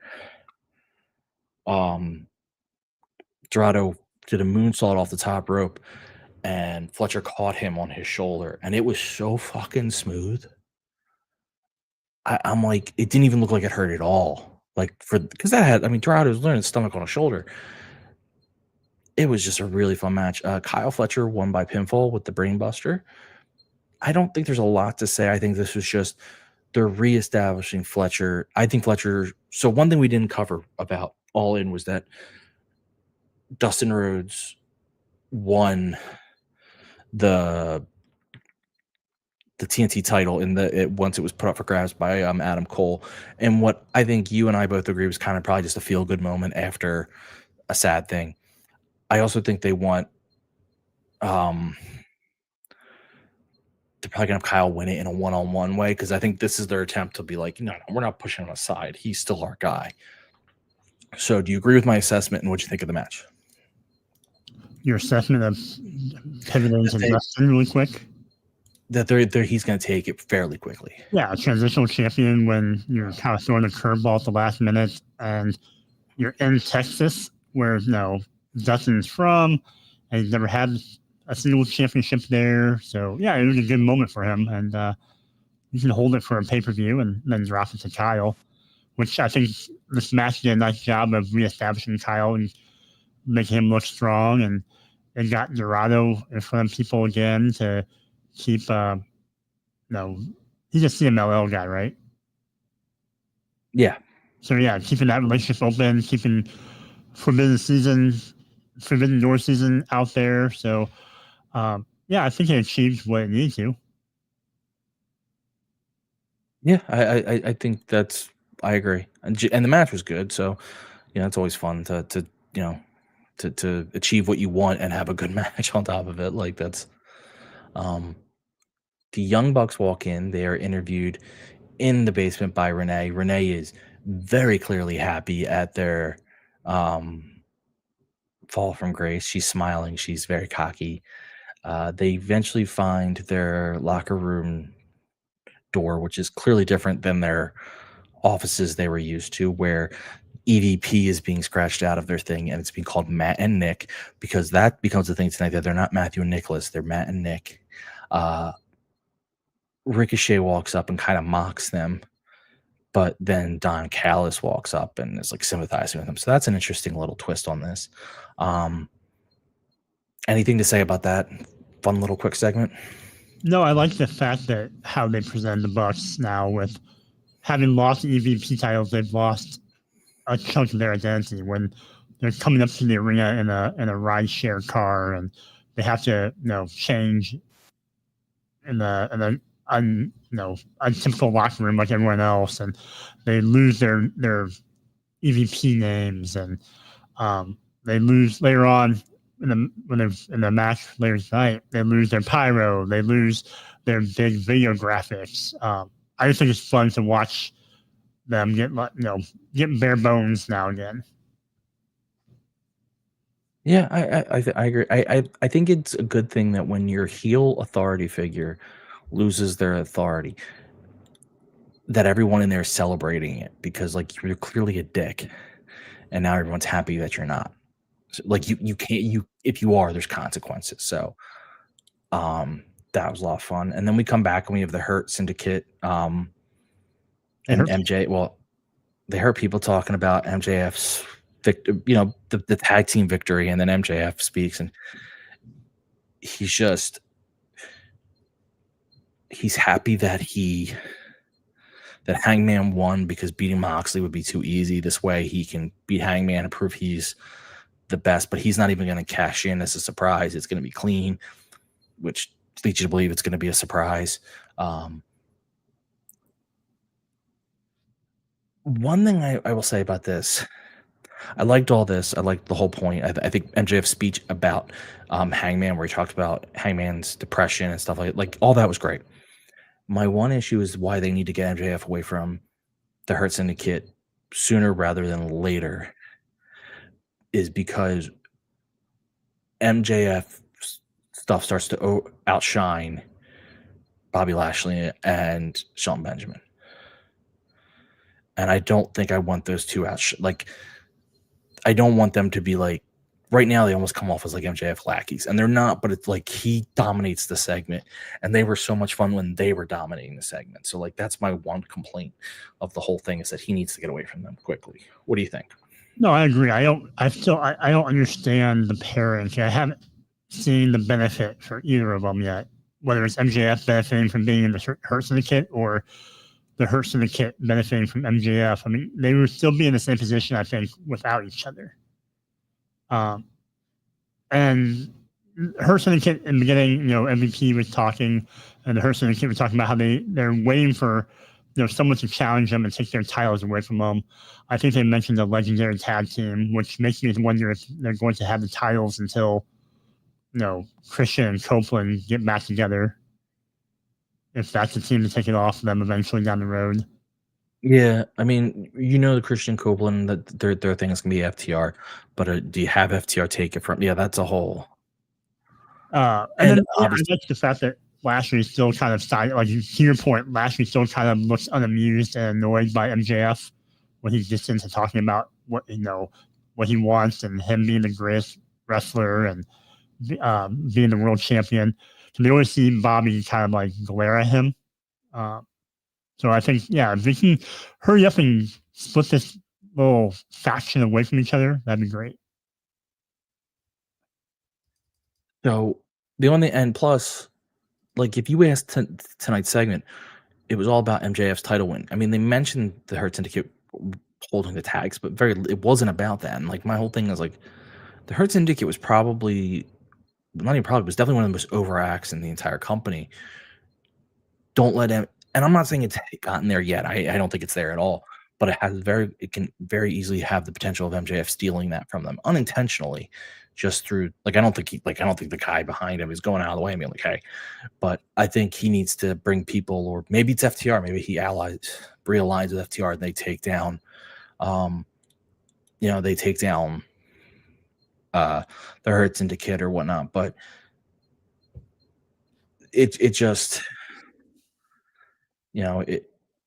Dorado did a moonsault off the top rope and Fletcher caught him on his shoulder, and it was so fucking smooth. I'm like, it didn't even look like it hurt at all. Because Dorado was learning stomach on a shoulder. It was just a really fun match. Kyle Fletcher won by pinfall with the Brainbuster. I don't think there's a lot to say. I think this was just they're reestablishing Fletcher. I think Fletcher. So one thing we didn't cover about All In was that Dustin Rhodes won the TNT title once it was put up for grabs by Adam Cole. And what I think you and I both agree was kind of probably just a feel good moment after a sad thing. I also think they want they're probably gonna have Kyle win it in a one-on-one way, because I think this is their attempt to be like, no, we're not pushing him aside. He's still our guy. So do you agree with my assessment, and what you think of the match? Your assessment of pivoting to Dustin really quick? That he's going to take it fairly quickly. Yeah, a transitional champion when you're kind of throwing a curveball at the last minute, and you're in Texas where Dustin's from, and he's never had a single championship there. So yeah, it was a good moment for him, and you can hold it for a pay-per-view and then drop it to Kyle, which I think this match did a nice job of reestablishing Kyle and making him look strong, and it got Dorado in front of people again to keep he's a CMLL guy, right? Yeah. So yeah, keeping that relationship open, keeping Forbidden Door season out there. So I think it achieved what it needed to. Yeah, I think I agree, and the match was good. So it's always fun to achieve what you want and have a good match on top of it. Like that's the Young Bucks walk in. They are interviewed in the basement by Renee. Renee is very clearly happy at their fall from grace. She's smiling. She's very cocky. They eventually find their locker room door, which is clearly different than their offices they were used to, where EVP is being scratched out of their thing, and it's being called Matt and Nick, because that becomes the thing tonight, that they're not Matthew and Nicholas, they're Matt and Nick. Ricochet walks up and kind of mocks them, but then Don Callis walks up and is like sympathizing with them. So that's an interesting little twist on this. Anything to say about that fun little quick segment? No, I like the fact that how they present the Bucks now, with having lost the EVP titles, they've lost a chunk of their identity when they're coming up to the arena in a rideshare car, and they have to change in a untypical locker room like everyone else, and they lose their EVP names, and they lose later on in the match later tonight. They lose their pyro, they lose their big video graphics. I just think it's fun to watch them get bare bones now again. Yeah, I agree. I think it's a good thing that when your heel authority figure loses their authority, that everyone in there is celebrating it, because like you're clearly a dick, and now everyone's happy that you're not. So, like you can't if you are, there's consequences. So that was a lot of fun. And then we come back and we have the Hurt Syndicate and MJ. Well, they heard people talking about MJF's the tag team victory, and then MJF speaks, and he's happy that Hangman won, because beating Moxley would be too easy. This way he can beat Hangman and prove he's the best, but he's not even going to cash in as a surprise. It's going to be clean, which leads you to believe it's going to be a surprise. One thing I will say about this, I liked all this. I liked the whole point. I think MJF's speech about Hangman, where he talked about Hangman's depression and stuff like all that was great. My one issue is why they need to get MJF away from the Hurt Syndicate sooner rather than later, is because MJF stuff starts to outshine Bobby Lashley and Shelton Benjamin. And I don't think I want those two out. I don't want them to be like, right now they almost come off as like MJF lackeys, and they're not, but it's like he dominates the segment, and they were so much fun when they were dominating the segment. So like that's my one complaint of the whole thing, is that he needs to get away from them quickly. What do you think? No, I agree. I don't understand the pairing. I haven't seen the benefit for either of them yet, whether it's MJF benefiting from being in the Hurt Syndicate or the Hurt Syndicate benefiting from MJF. I mean, they would still be in the same position, I think, without each other. And Hurt Syndicate in the beginning, MVP was talking, and the Hurt Syndicate was talking about how they're waiting for someone to challenge them and take their titles away from them. I think they mentioned the legendary tag team, which makes me wonder if they're going to have the titles until Christian and Copeland get back together. If that's the team to take it off them eventually down the road. Yeah, I mean, the Christian Copeland, that their thing is going to be FTR, but do you have FTR take it from? Yeah, that's a whole. And then I like the fact that Lashley still kind of to your point, Lashley still kind of looks unamused and annoyed by MJF when he's just into talking about what he wants and him being the greatest wrestler and being the world champion. So they always see Bobby kind of like glare at him. So I think, if they can hurry up and split this little faction away from each other, that'd be great. So the only end plus, like if you asked tonight's segment, it was all about MJF's title win. I mean, they mentioned the Hurt Syndicate holding the tags, but it wasn't about that. And like my whole thing is like, the Hurt Syndicate was definitely one of the most over acts in the entire company. Don't let him. And I'm not saying it's gotten there yet. I don't think it's there at all. But it can very easily have the potential of MJF stealing that from them unintentionally, just through I don't think the guy behind him is going out of the way and being like, hey. But I think he needs to bring people, or maybe it's FTR. Maybe he realigns with FTR and they take down, the Hurt Syndicate or whatnot. But it just.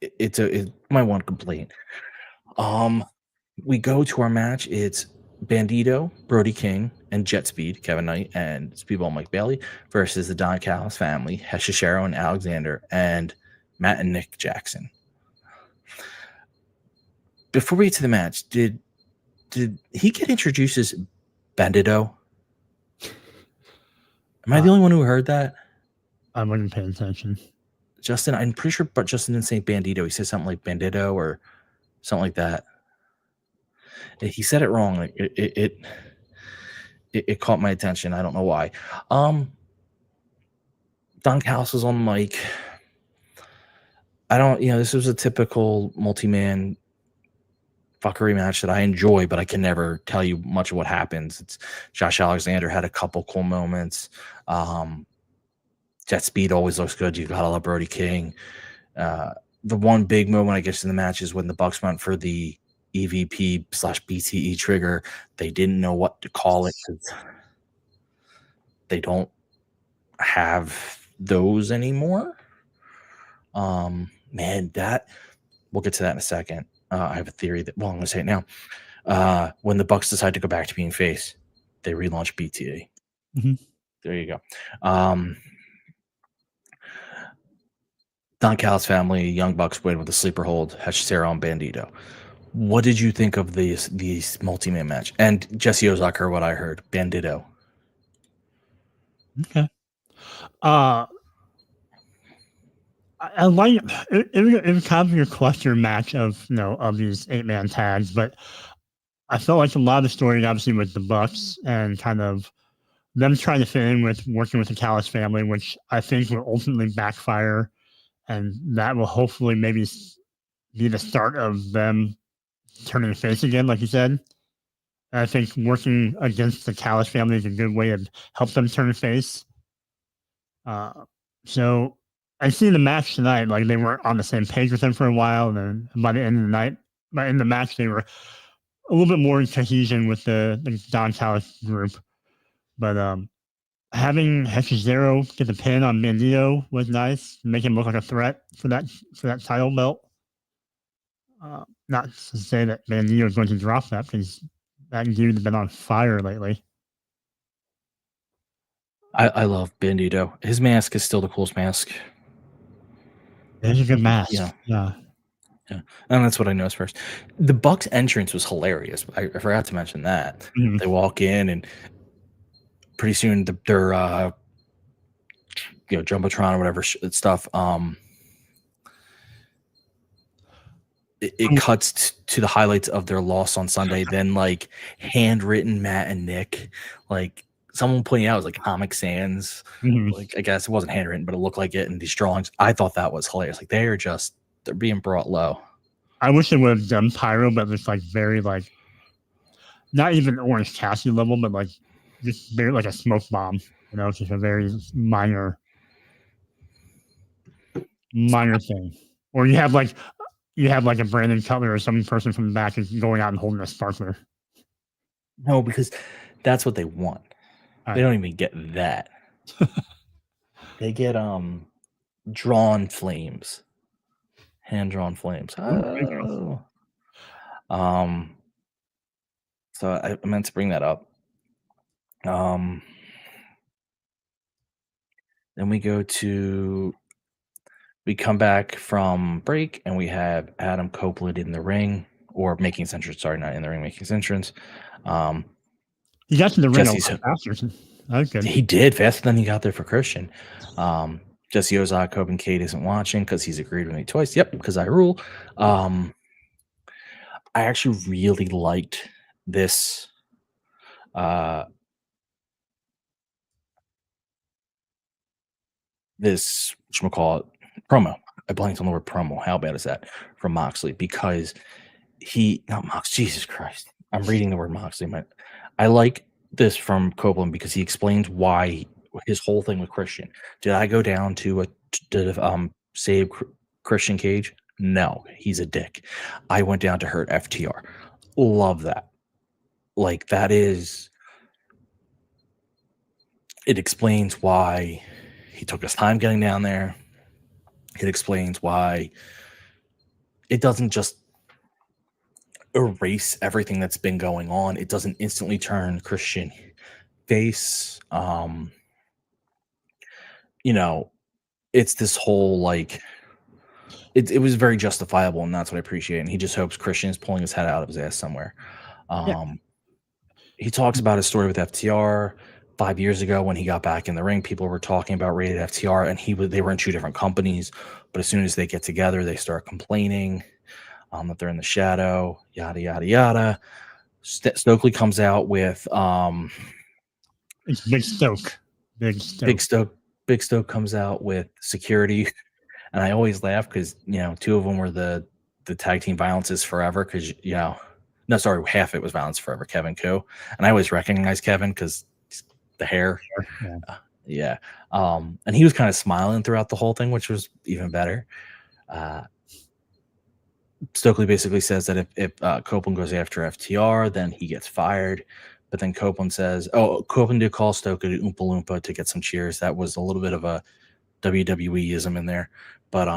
It's my one complaint. We go to our match. It's Bandito, Brody King, and Jet Speed, Kevin Knight, and Speedball Mike Bailey versus the Don Callis family, Heshishero and Alexander, and Matt and Nick Jackson. Before we get to the match, did he get introduced as Bandito? Am I the only one who heard that? I wasn't paying attention. Justin, I'm pretty sure, but Justin didn't say Bandito. He said something like Bandito or something like that. He said it wrong. Like it caught my attention. I don't know why. Don Callis was on the mic. This was a typical multi-man fuckery match that I enjoy, but I can never tell you much of what happens. It's Josh Alexander had a couple cool moments. Jet Speed always looks good. You've got to love Brody King. The one big moment, I guess, in the match is when the Bucks went for the EVP/BTE trigger. They didn't know what to call it because they don't have those anymore. Man, we'll get to that in a second. I have a theory that, I'm going to say it now. When the Bucks decide to go back to being face, they relaunch BTE. Mm-hmm. There you go. Don Callis family, Young Bucks win with a sleeper hold, Hechicero and Bandito. What did you think of these multi-man match? And Jesse Ozak heard what I heard. Bandito. Okay. I like it was kind of your cluster match of these 8-man tags, but I felt like a lot of the story obviously with the Bucks and kind of them trying to fit in with working with the Callis family, which I think will ultimately backfire. And that will hopefully maybe be the start of them turning face again, like you said. And I think working against the Callis family is a good way to help them turn face. So I see the match tonight, like they weren't on the same page with them for a while. And then by the end of the night, in the match, they were a little bit more in cohesion with the Don Callis group. But having Hexazero get the pin on Bandito was nice, make him look like a threat for that title belt. Not to say that Bandito is going to drop that, because that dude's been on fire lately. I love Bandito. His mask is still the coolest mask. It's a good mask. Yeah. And that's what I noticed first. The Bucks entrance was hilarious. I forgot to mention that. Mm-hmm. They walk in and pretty soon they're Jumbotron or whatever stuff. It cuts to the highlights of their loss on Sunday. Then like handwritten Matt and Nick, like someone pointing out, it was like Comic Sans. Mm-hmm. Like I guess it wasn't handwritten, but it looked like it in these drawings. I thought that was hilarious. Like they're being brought low. I wish they would have done Pyro, but it's like very like not even Orange Cassidy level, but like just very like a smoke bomb. You know, it's just a very minor thing. Or you have like a Brandon Cutler or some person from the back is going out and holding a sparkler. No, because that's what they want. They don't even get that. They get drawn flames. Hand-drawn flames. Oh. So I meant to bring that up. Then we come back from break and we have Adam Copeland in the ring, or making his entrance. Sorry, not in the ring, making his entrance. He got to the ring faster. Okay. He did faster than he got there for Christian. Jesse Ozak, hoping Kate isn't watching because he's agreed with me twice. Yep, because I rule. I actually really liked this. This whatchamacallit promo. I blanked on the word promo. How bad is that from Moxley? Because Jesus Christ. I'm reading the word Moxley. I like this from Copeland because he explains why his whole thing with Christian. Did I go down to save Christian Cage? No, he's a dick. I went down to hurt FTR. Love that. Like that is. It explains why he took his time getting down there. It explains why it doesn't just erase everything that's been going on. It doesn't instantly turn Christian face. It's this whole like it was very justifiable, and that's what I appreciate. And he just hopes Christian is pulling his head out of his ass somewhere. He talks about his story with FTR. 5 years ago, when he got back in the ring, people were talking about Rated FTR, and they were in two different companies. But as soon as they get together, they start complaining that they're in the shadow. Yada yada yada. Stokely comes out with it's Big Stoke. Big Stoke comes out with security, and I always laugh because two of them were the tag team Violence is Forever because half it was Violence Forever. Kevin Koo, and I always recognize Kevin because the hair. And he was kind of smiling throughout the whole thing, which was even better. Stokely basically says that if Copeland goes after FTR, then he gets fired. But then Copeland says, Copeland did call Stokely to Oompa Loompa to get some cheers. That was a little bit of a WWE-ism in there. But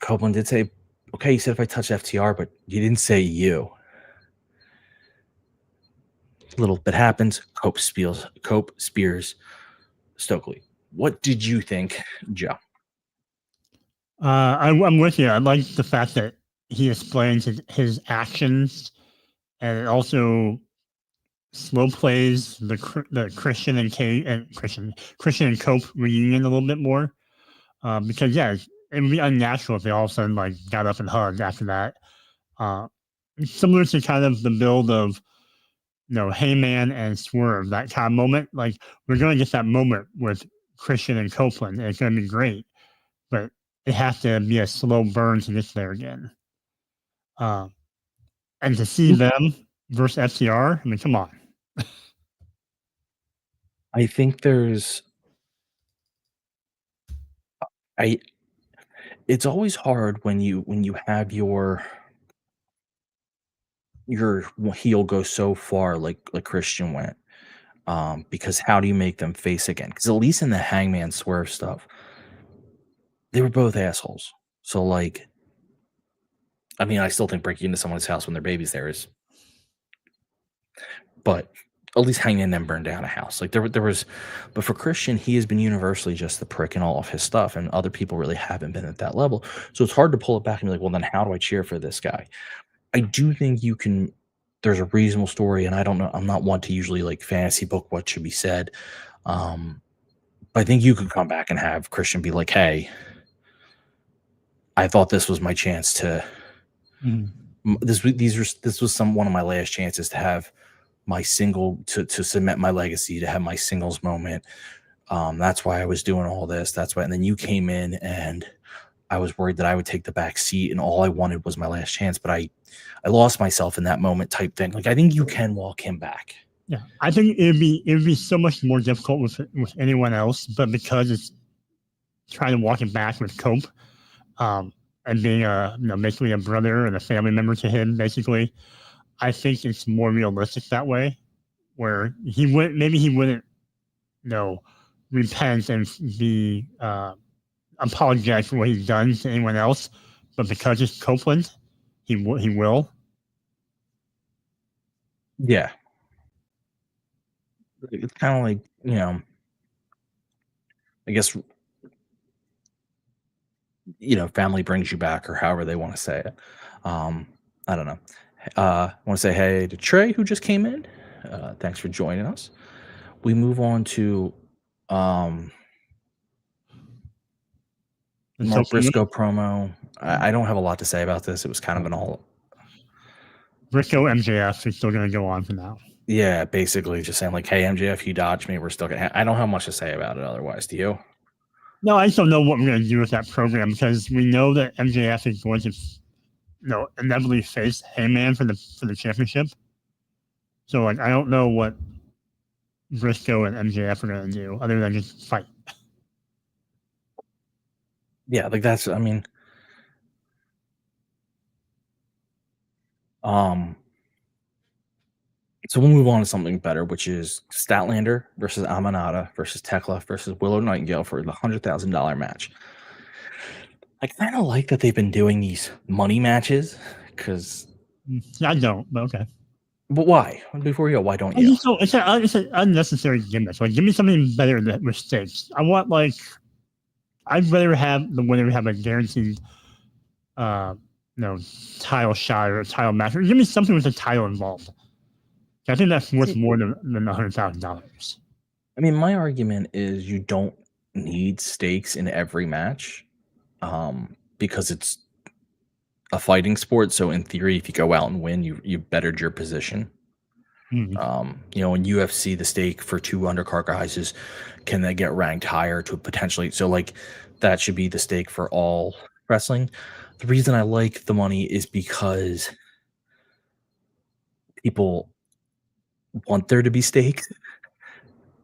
Copeland did say, okay, you said if I touch FTR, but you didn't say you. Little bit happens. Cope spears Stokely. What did you think, Joe? I'm with you. I like the fact that he explains his actions, and it also slow plays the Christian and Cope reunion a little bit more. Because it would be unnatural if they all of a sudden like got up and hugged after that. Similar to kind of the build of Heyman and Swerve, that kind of moment. Like we're going to get that moment with Christian and Copeland, and it's going to be great, but it has to be a slow burn to get there again. And to see them versus FTR, I mean, come on. I think it's always hard when you have your heel go so far like Christian went. Because how do you make them face again? Because at least in the Hangman Swerve stuff, they were both assholes. So, like, I mean, I still think breaking into someone's house when their baby's there is, but at least Hangman then burned down a house. Like there was, but for Christian, he has been universally just the prick in all of his stuff, and other people really haven't been at that level. So it's hard to pull it back and be like, well, then how do I cheer for this guy? I do think you can. There's a reasonable story, and I don't know. I'm not one to usually like fantasy book what should be said. But I think you could come back and have Christian be like, hey, I thought this was my chance to. This was one of my last chances to have my single to cement my legacy, to have my singles moment. That's why I was doing all this. That's why. And then you came in, and I was worried that I would take the back seat, and all I wanted was my last chance. But I lost myself in that moment type thing. Like I think you can walk him back. Yeah, I think it'd be so much more difficult with anyone else, but because it's trying to walk him back with Cope, and being basically a brother and a family member to him, basically, I think it's more realistic that way, where he wouldn't, repent and be apologize for what he's done to anyone else, but because it's Copeland, he will. Yeah, it's kind of like I guess family brings you back, or however they want to say it. I don't know. I want to say hey to Trey, who just came in. Thanks for joining us. We move on to Mark Briscoe promo. I don't have a lot to say about this. It was kind of an all. Briscoe MJF is still going to go on for now. Yeah, basically just saying like, hey, MJF, you dodged me. We're still going to. I don't have much to say about it otherwise. Do you? No, I just don't know what we're going to do with that program, because we know that MJF is going to, inevitably face Heyman for the championship. So, like, I don't know what Briscoe and MJF are going to do other than just fight. Yeah, like that's. I mean, so we'll move on to something better, which is Statlander versus Amanada versus Tekla versus Willow Nightingale for the $100,000 match. I kind of like that they've been doing these money matches, because I don't, but okay. But why? Before you go, why don't you? It's an unnecessary gimmick. Like, give me something better with stakes. I want, like, I'd rather have the winner have a guaranteed, title shot or a title match. Or give me something with a title involved. I think that's worth more than $100,000. I mean, my argument is you don't need stakes in every match, because it's a fighting sport. So in theory, if you go out and win, you bettered your position. Mm-hmm. In UFC, the stake for two undercard guys is, can they get ranked higher to potentially? So like that should be the stake for all wrestling. The reason I like the money is because people want there to be stakes,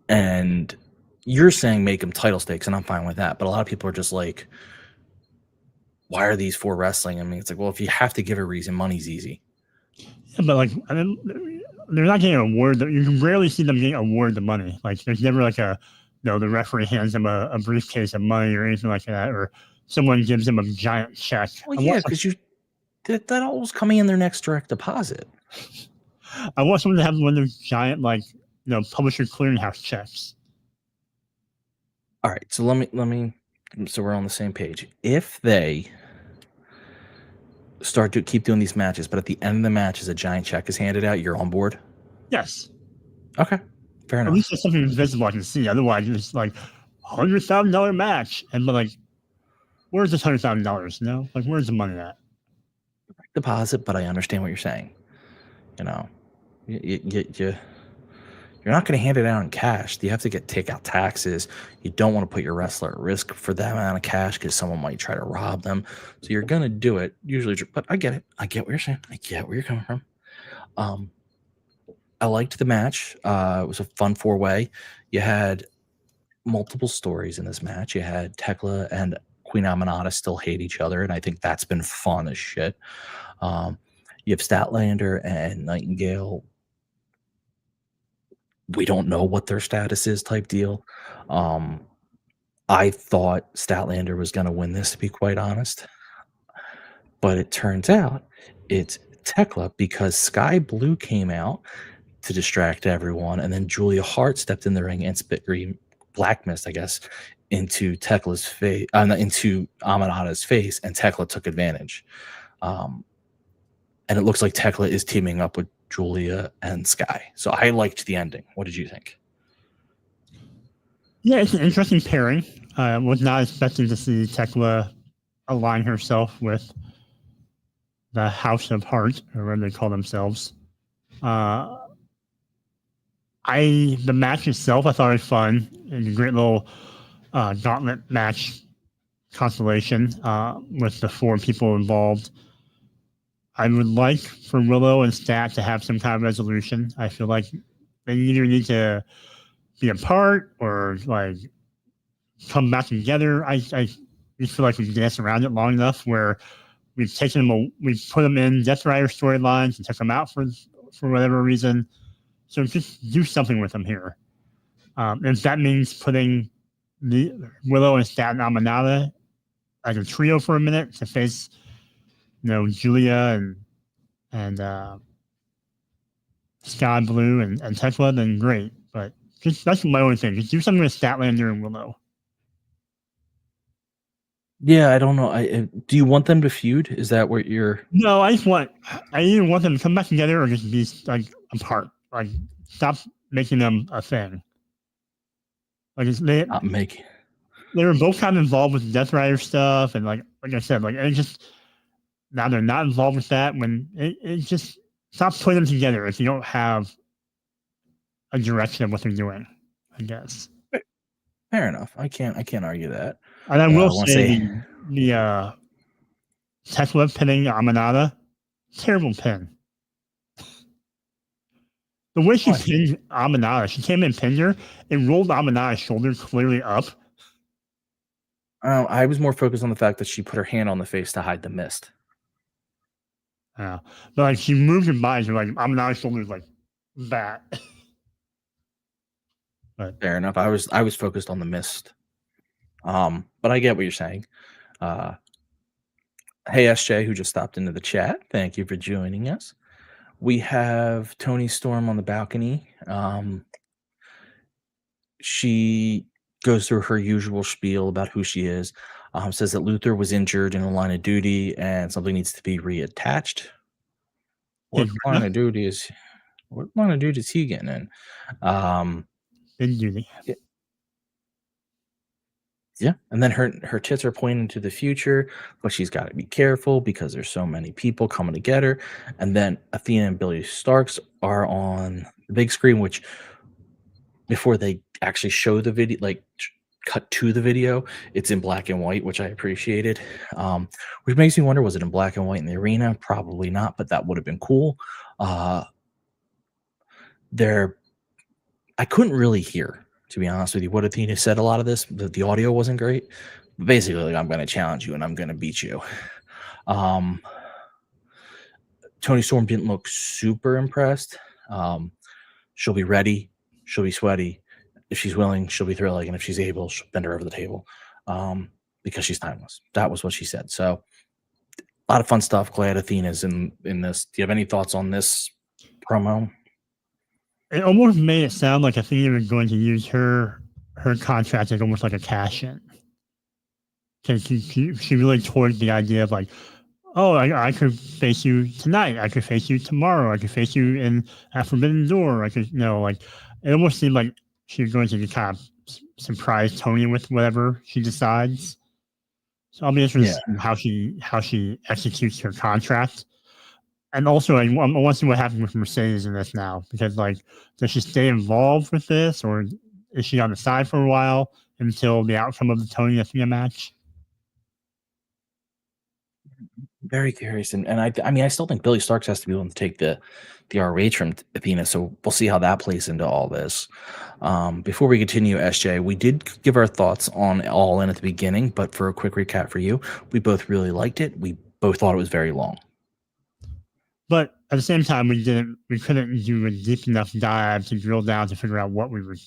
and you're saying make them title stakes, and I'm fine with that. But a lot of people are just like, why are these for wrestling? I mean, it's like, well, if you have to give a reason, money's easy. Yeah, but like, they're not getting awarded. You can rarely see them getting awarded the money. Like, there's never like the referee hands them a briefcase of money or anything like that, or someone gives them a giant check. Well, yeah, because that all was coming in their next direct deposit. I want someone to have one of those giant, like, publisher clearinghouse checks. All right, so let me. So we're on the same page. If they start to keep doing these matches, but at the end of the match, as a giant check is handed out, you're on board? Yes. Okay, fair enough. At least there's something visible I can see. Otherwise, it's like $100,000 match, and but like, where's this $100,000? Like, where's the money at? Deposit, but I understand what you're saying. You're not going to hand it out in cash. You have to take out taxes. You don't want to put your wrestler at risk for that amount of cash because someone might try to rob them. So you're going to do it usually. But I get it. I get what you're saying. I get where you're coming from. I liked the match. It was a fun four-way. You had multiple stories in this match. You had Tekla and Queen Amanada still hate each other, and I think that's been fun as shit. You have Statlander and Nightingale we don't know what their status is type deal. I thought Statlander was going to win this, to be quite honest. But it turns out it's Tekla because Sky Blue came out to distract everyone, and then Julia Hart stepped in the ring and spit green black mist, I guess, into Tekla's face, into Aminata's face, and Tekla took advantage. And it looks like Tekla is teaming up with Julia and Sky. So I liked the ending. What did you think? Yeah, it's an interesting pairing. Was not expecting to see Tekla align herself with the House of Heart, or whatever they call themselves. The match itself, I thought it was fun. It was a great little gauntlet match constellation with the 4 people involved. I would like for Willow and Stat to have some kind of resolution. I feel like they either need to be apart or like come back together. I just feel like we've danced around it long enough where we've taken them, we've put them in Death Rider storylines and took them out for whatever reason. So just do something with them here. And if that means putting the Willow and Stat and Aminata as a trio for a minute to face, Julia and Sky Blue and Tekla, then great. But that's my only thing. Just do something with Statlander and Willow. Yeah, I don't know. Do you want them to feud? Is that what you're? No, I either want them to come back together or just be like apart. Like stop making them a thing. Like they were both kind of involved with Death Rider stuff, and like I said, like it just now they're not involved with that. When it just stop putting them together if you don't have a direction of what they're doing. I guess. Fair enough. I can't argue that. And I will say the Tekla pinning Aminata, terrible pin. The way she pinned Aminata, she came and pinned her and rolled Aminata's shoulder clearly up. I was more focused on the fact that she put her hand on the face to hide the mist. But like she moved her body, so like Aminata's shoulder is like that. But fair enough. I was focused on the mist. But I get what you're saying. Hey SJ, who just stopped into the chat. Thank you for joining us. We have Tony Storm on the balcony. She goes through her usual spiel about who she is. Says that Luther was injured in the line of duty and something needs to be reattached. What line of duty is he getting in? In duty. Yeah, and then her tits are pointing to the future, but she's got to be careful because there's so many people coming to get her. And then Athena and Billy Starks are on the big screen, which before they actually show the video, like cut to the video, it's in black and white, which I appreciated. Which makes me wonder, was it in black and white in the arena? Probably not, but that would have been cool. I couldn't really hear, to be honest with you, what Athena said. A lot of this, the audio wasn't great. Basically, like, I'm going to challenge you and I'm going to beat you. Tony Storm didn't look super impressed. She'll be ready. She'll be sweaty. If she's willing, she'll be thrilling. And if she's able, she'll bend her over the table because she's timeless. That was what she said. So a lot of fun stuff. Glad Athena's in this. Do you have any thoughts on this promo? It almost made it sound like Athena was going to use her contract as almost like a cash-in. Because she really toyed the idea of like, oh, I could face you tonight. I could face you tomorrow. I could face you at Forbidden Door. I could, like, it almost seemed like she was going to kind of surprise Tony with whatever she decides. So I'll be interested in how she executes her contract. And also, I want to see what happens with Mercedes in this now, because like, does she stay involved with this, or is she on the side for a while until the outcome of the Tony Athena match? Very curious, and I mean, I still think Billy Starks has to be willing to take the ROH from Athena, so we'll see how that plays into all this. Before we continue, SJ, we did give our thoughts on All In at the beginning, but for a quick recap for you, we both really liked it. We both thought it was very long. But at the same time, we couldn't do a deep enough dive to drill down to figure out what we would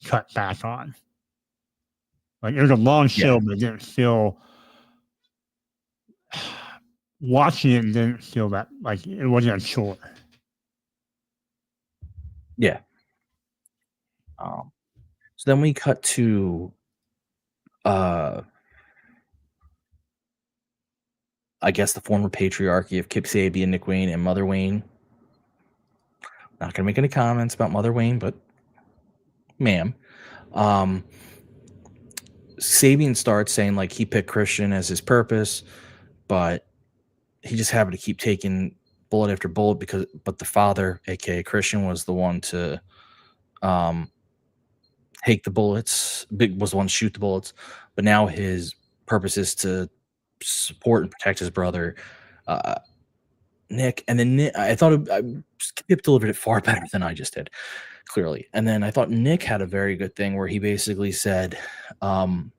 cut back on. Like, it was a long show, but it didn't feel. Watching it didn't feel that like it wasn't a chore. Yeah. So then we cut to I guess the former patriarchy of Kip Sabian, Nick Wayne, and Mother Wayne. Not gonna make any comments about Mother Wayne, but ma'am. Sabian starts saying like he picked Christian as his purpose, but he just happened to keep taking bullet after bullet but the father, aka Christian, was the one to take the bullets, was the one to shoot the bullets, but now his purpose is to support and protect his brother, Nick. And then Nick, I thought Skip delivered it far better than I just did, clearly. And then I thought Nick had a very good thing where he basically said, you're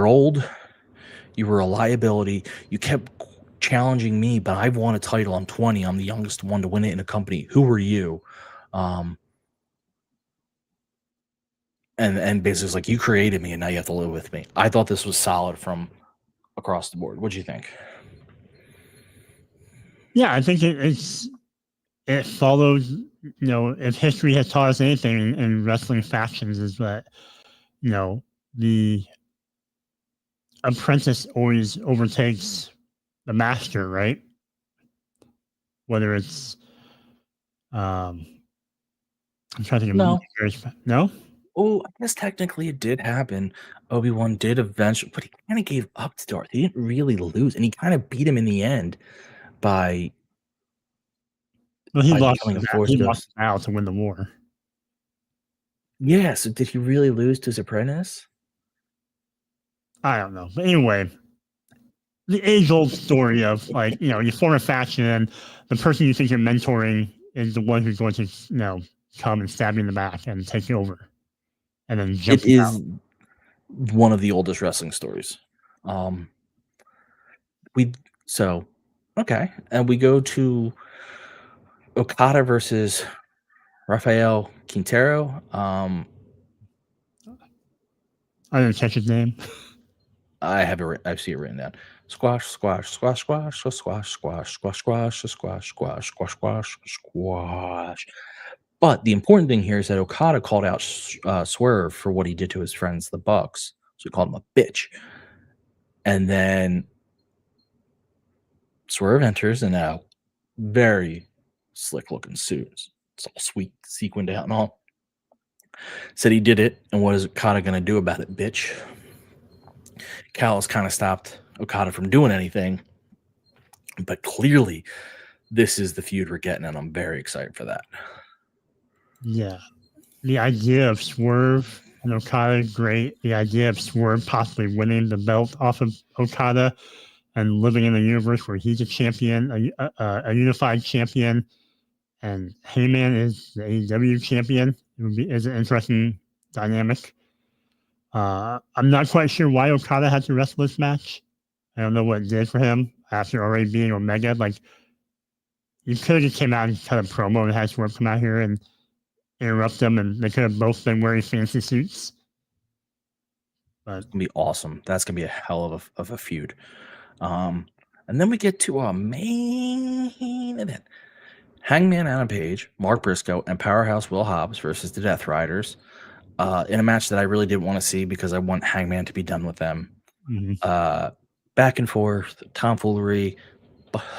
old, you were a liability, you kept challenging me, but I've won a title. I'm 20, I'm the youngest one to win it in a company. Who are you? And basically it's like, you created me and now you have to live with me. I thought this was solid from across the board. What do you think? Yeah, I think it follows, if history has taught us anything in wrestling factions, is that, the apprentice always overtakes the master, right? Whether it's, I'm trying to think of no? Oh, I guess technically it did happen. Obi-Wan did eventually, but he kind of gave up to Darth. He didn't really lose, and he kind of beat him in the end by. Well, he lost the battle to win the war. Yeah, so did he really lose to his apprentice? I don't know. But anyway, the age-old story of, like, you form a faction and the person you think you're mentoring is the one who's going to, come and stab you in the back and take you over. And then jump It out. is one of the oldest wrestling stories. Okay. And we go to Okada versus Rafael Quintero. I didn't catch his name. I see it written down. Squash, squash, squash, squash, squash, squash, squash, squash, squash, squash, squash, squash, squash. But the important thing here is that Okada called out Swerve for what he did to his friends, the Bucks. So he called him a bitch. And then Swerve enters in a very slick-looking suit. It's all sweet, sequined out and all. Said he did it, and what is Okada going to do about it, bitch? Callis kind of stopped Okada from doing anything. But clearly, this is the feud we're getting, and I'm very excited for that. Yeah. The idea of Swerve and Okada is great. The idea of Swerve possibly winning the belt off of Okada and living in a universe where he's a champion, a unified champion, and Heyman is the AEW champion. Is an interesting dynamic. I'm not quite sure why Okada had to wrestle this match. I don't know what it did for him after already being Omega. Like, you could have just came out and cut a promo and had Swerve come out here and interrupt them, and they could have both been wearing fancy suits. But it's gonna be awesome. That's gonna be a hell of a feud. And then we get to our main event: Hangman Adam Page, Mark Briscoe, and Powerhouse Will Hobbs versus the Death Riders. In a match that I really didn't want to see because I want Hangman to be done with them. Mm-hmm. Back and forth, tomfoolery,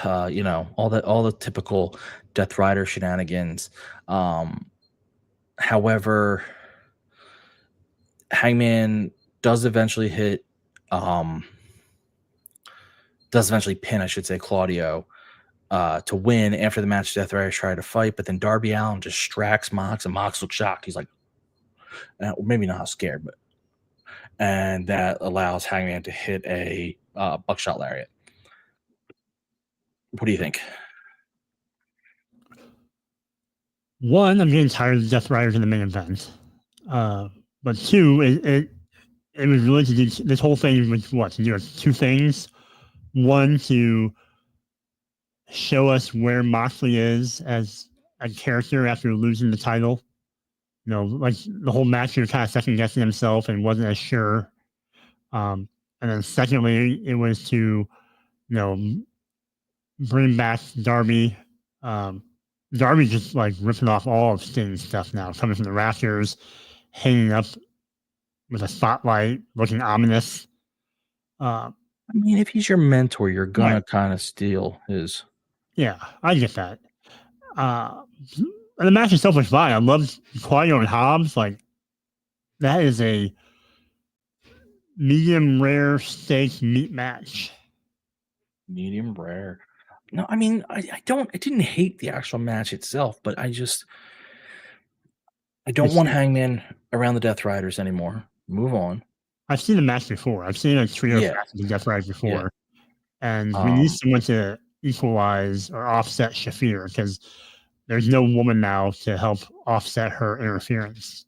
all the typical Death Rider shenanigans. However, Hangman does eventually pin, I should say, Claudio to win. After the match, Death Riders try to fight, but then Darby Allin distracts Mox, and Mox looks shocked. He's like, maybe not scared, but and that allows Hangman to hit a buckshot lariat. What do you think? One, I'm getting tired of the Death Riders in the main event. But two, it was really to do this whole thing was what to do two things. One, to show us where Moxley is as a character after losing the title. Like the whole match, he was kind of second guessing himself and wasn't as sure. And then secondly, it was to, bring back Darby. Darby just like ripping off all of Sting's stuff now, coming from the rafters, hanging up with a spotlight, looking ominous. I mean, if he's your mentor, you're gonna kind of steal his. Yeah, I get that. And the match itself was fine. I loved Claudio and Hobbs. Like, that is a medium rare steak meat match. Medium rare. No, I mean, I didn't hate the actual match itself, but I don't want Hangman around the Death Riders anymore. Move on. I've seen the match before. I've seen a trio match with the Death Riders before. And we need someone to equalize or offset Shafir because there's no woman now to help offset her interference.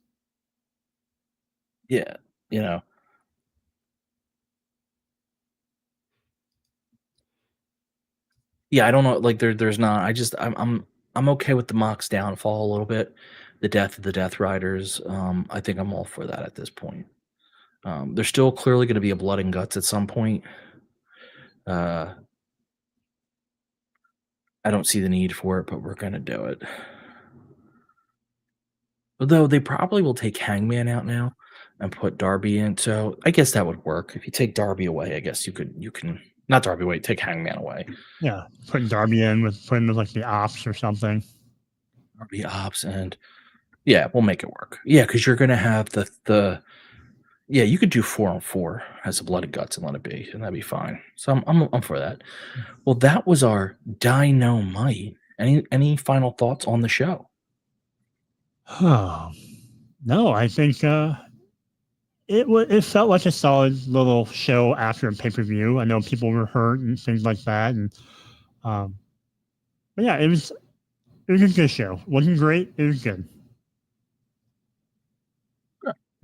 Yeah, Yeah, I don't know. Like there's not. I'm okay with the Mox downfall a little bit. The death of the Death Riders. I think I'm all for that at this point. There's still clearly going to be a blood and guts at some point. I don't see the need for it, but we're going to do it. Although they probably will take Hangman out now and put Darby in. So I guess that would work. If you take Darby away, I guess you can not Darby away, take Hangman away. Yeah, putting Darby in with like the Ops or something. Darby Ops and we'll make it work. Yeah, because you're gonna have the you could do 4-on-4 as a blood and guts and let it be, and that'd be fine. So I'm for that. Well, that was our Dynamite. Any final thoughts on the show? Oh, no, I think it felt like a solid little show after a pay-per-view. I know people were hurt and things like that, and but yeah, it was a good show. Wasn't great. It was good.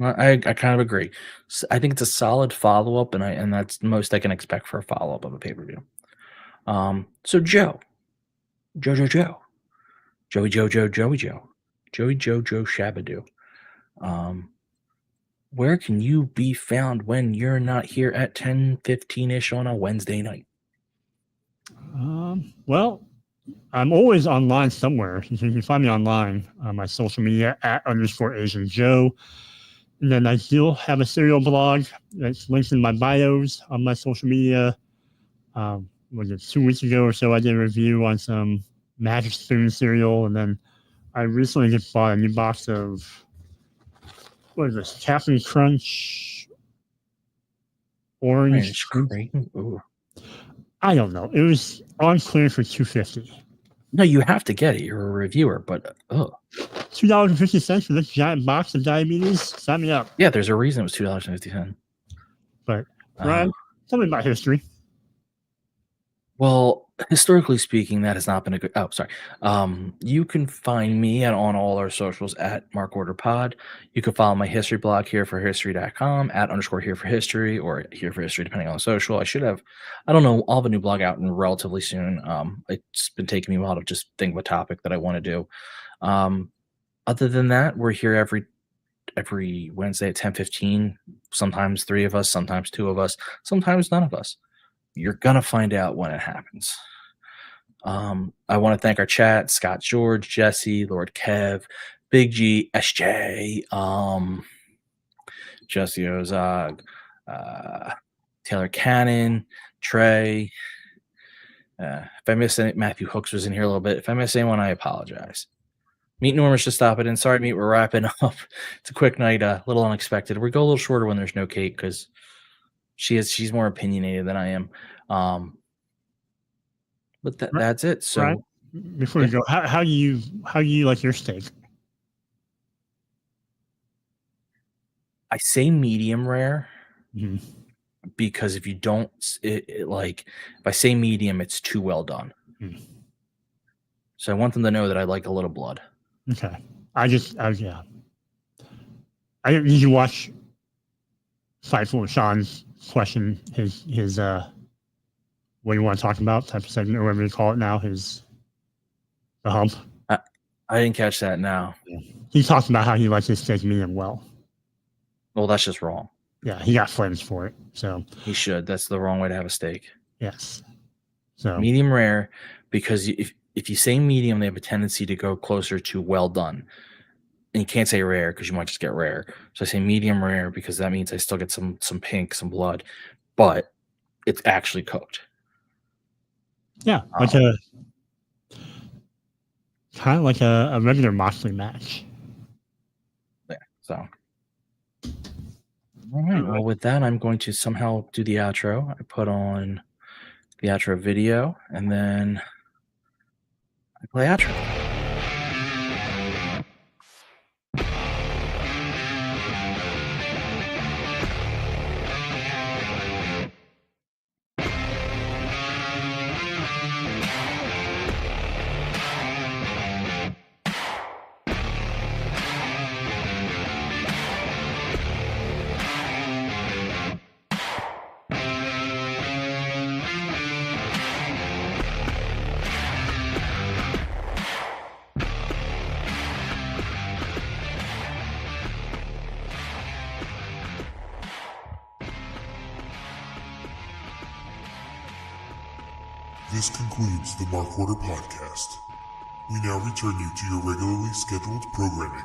I kind of agree. I think it's a solid follow-up, and that's the most I can expect for a follow-up of a pay-per-view. So Joey Jojo Shabadoo. Where can you be found when you're not here at 10:15-ish on a Wednesday night? Well, I'm always online somewhere. You can find me online on my social media @_Asian Joe. And then I still have a serial blog that's linked in my bios on my social media. Was it 2 weeks ago or so? I did a review on some Magic Spoon cereal, and then I recently just bought a new box of what is this? Captain Crunch Orange. I don't know. It was on clearance for $2.50. No, you have to get it. You're a reviewer, but $2.50 for this giant box of diabetes. Sign me up. Yeah, there's a reason it was $2.50. But Ryan, tell me about history. Well, historically speaking, that has not been a good. Oh, sorry. You can find me on all our socials at MarkOrderPod. You can follow my history blog here for history.com @_here for history or here for history, depending on the social. I should have, I don't know, I'll have a new blog out in relatively soon. It's been taking me a while to just think of a topic that I want to do. Other than that, we're here every Wednesday at 10:15. Sometimes 3 of us, sometimes 2 of us, sometimes none of us. You're going to find out when it happens. I want to thank our chat, Scott George, Jesse, Lord Kev, Big G, SJ, Jesse Ozog, Taylor Cannon, Trey. If I missed any, Matthew Hooks was in here a little bit. If I missed anyone, I apologize. Meet Normus to stop it in. Sorry, Meet, we're wrapping up. It's a quick night, a little unexpected. We go a little shorter when there's no Kate because she's more opinionated than I am. But that's it. So right. Before we go, how do you like your steak? I say medium rare because if you don't, if I say medium, it's too well done. So I want them to know that I like a little blood. Okay. I usually watch insightful with Sean's question, his what do you want to talk about type of segment, or whatever you call it now, the hump. I didn't catch that now. He talked about how he likes his steak medium well. Well, that's just wrong. Yeah, he got flames for it. So he should. That's the wrong way to have a steak. Yes. So medium rare, because if you say medium, they have a tendency to go closer to well done. And you can't say rare because you might just get rare. So I say medium rare because that means I still get some pink, some blood, but it's actually cooked. Yeah, like kind of like a regular Moxley match. Yeah. So, all right. Well, with that, I'm going to somehow do the outro. I put on the outro video, and then I play outro. This concludes the Mark Order podcast. We now return you to your regularly scheduled programming.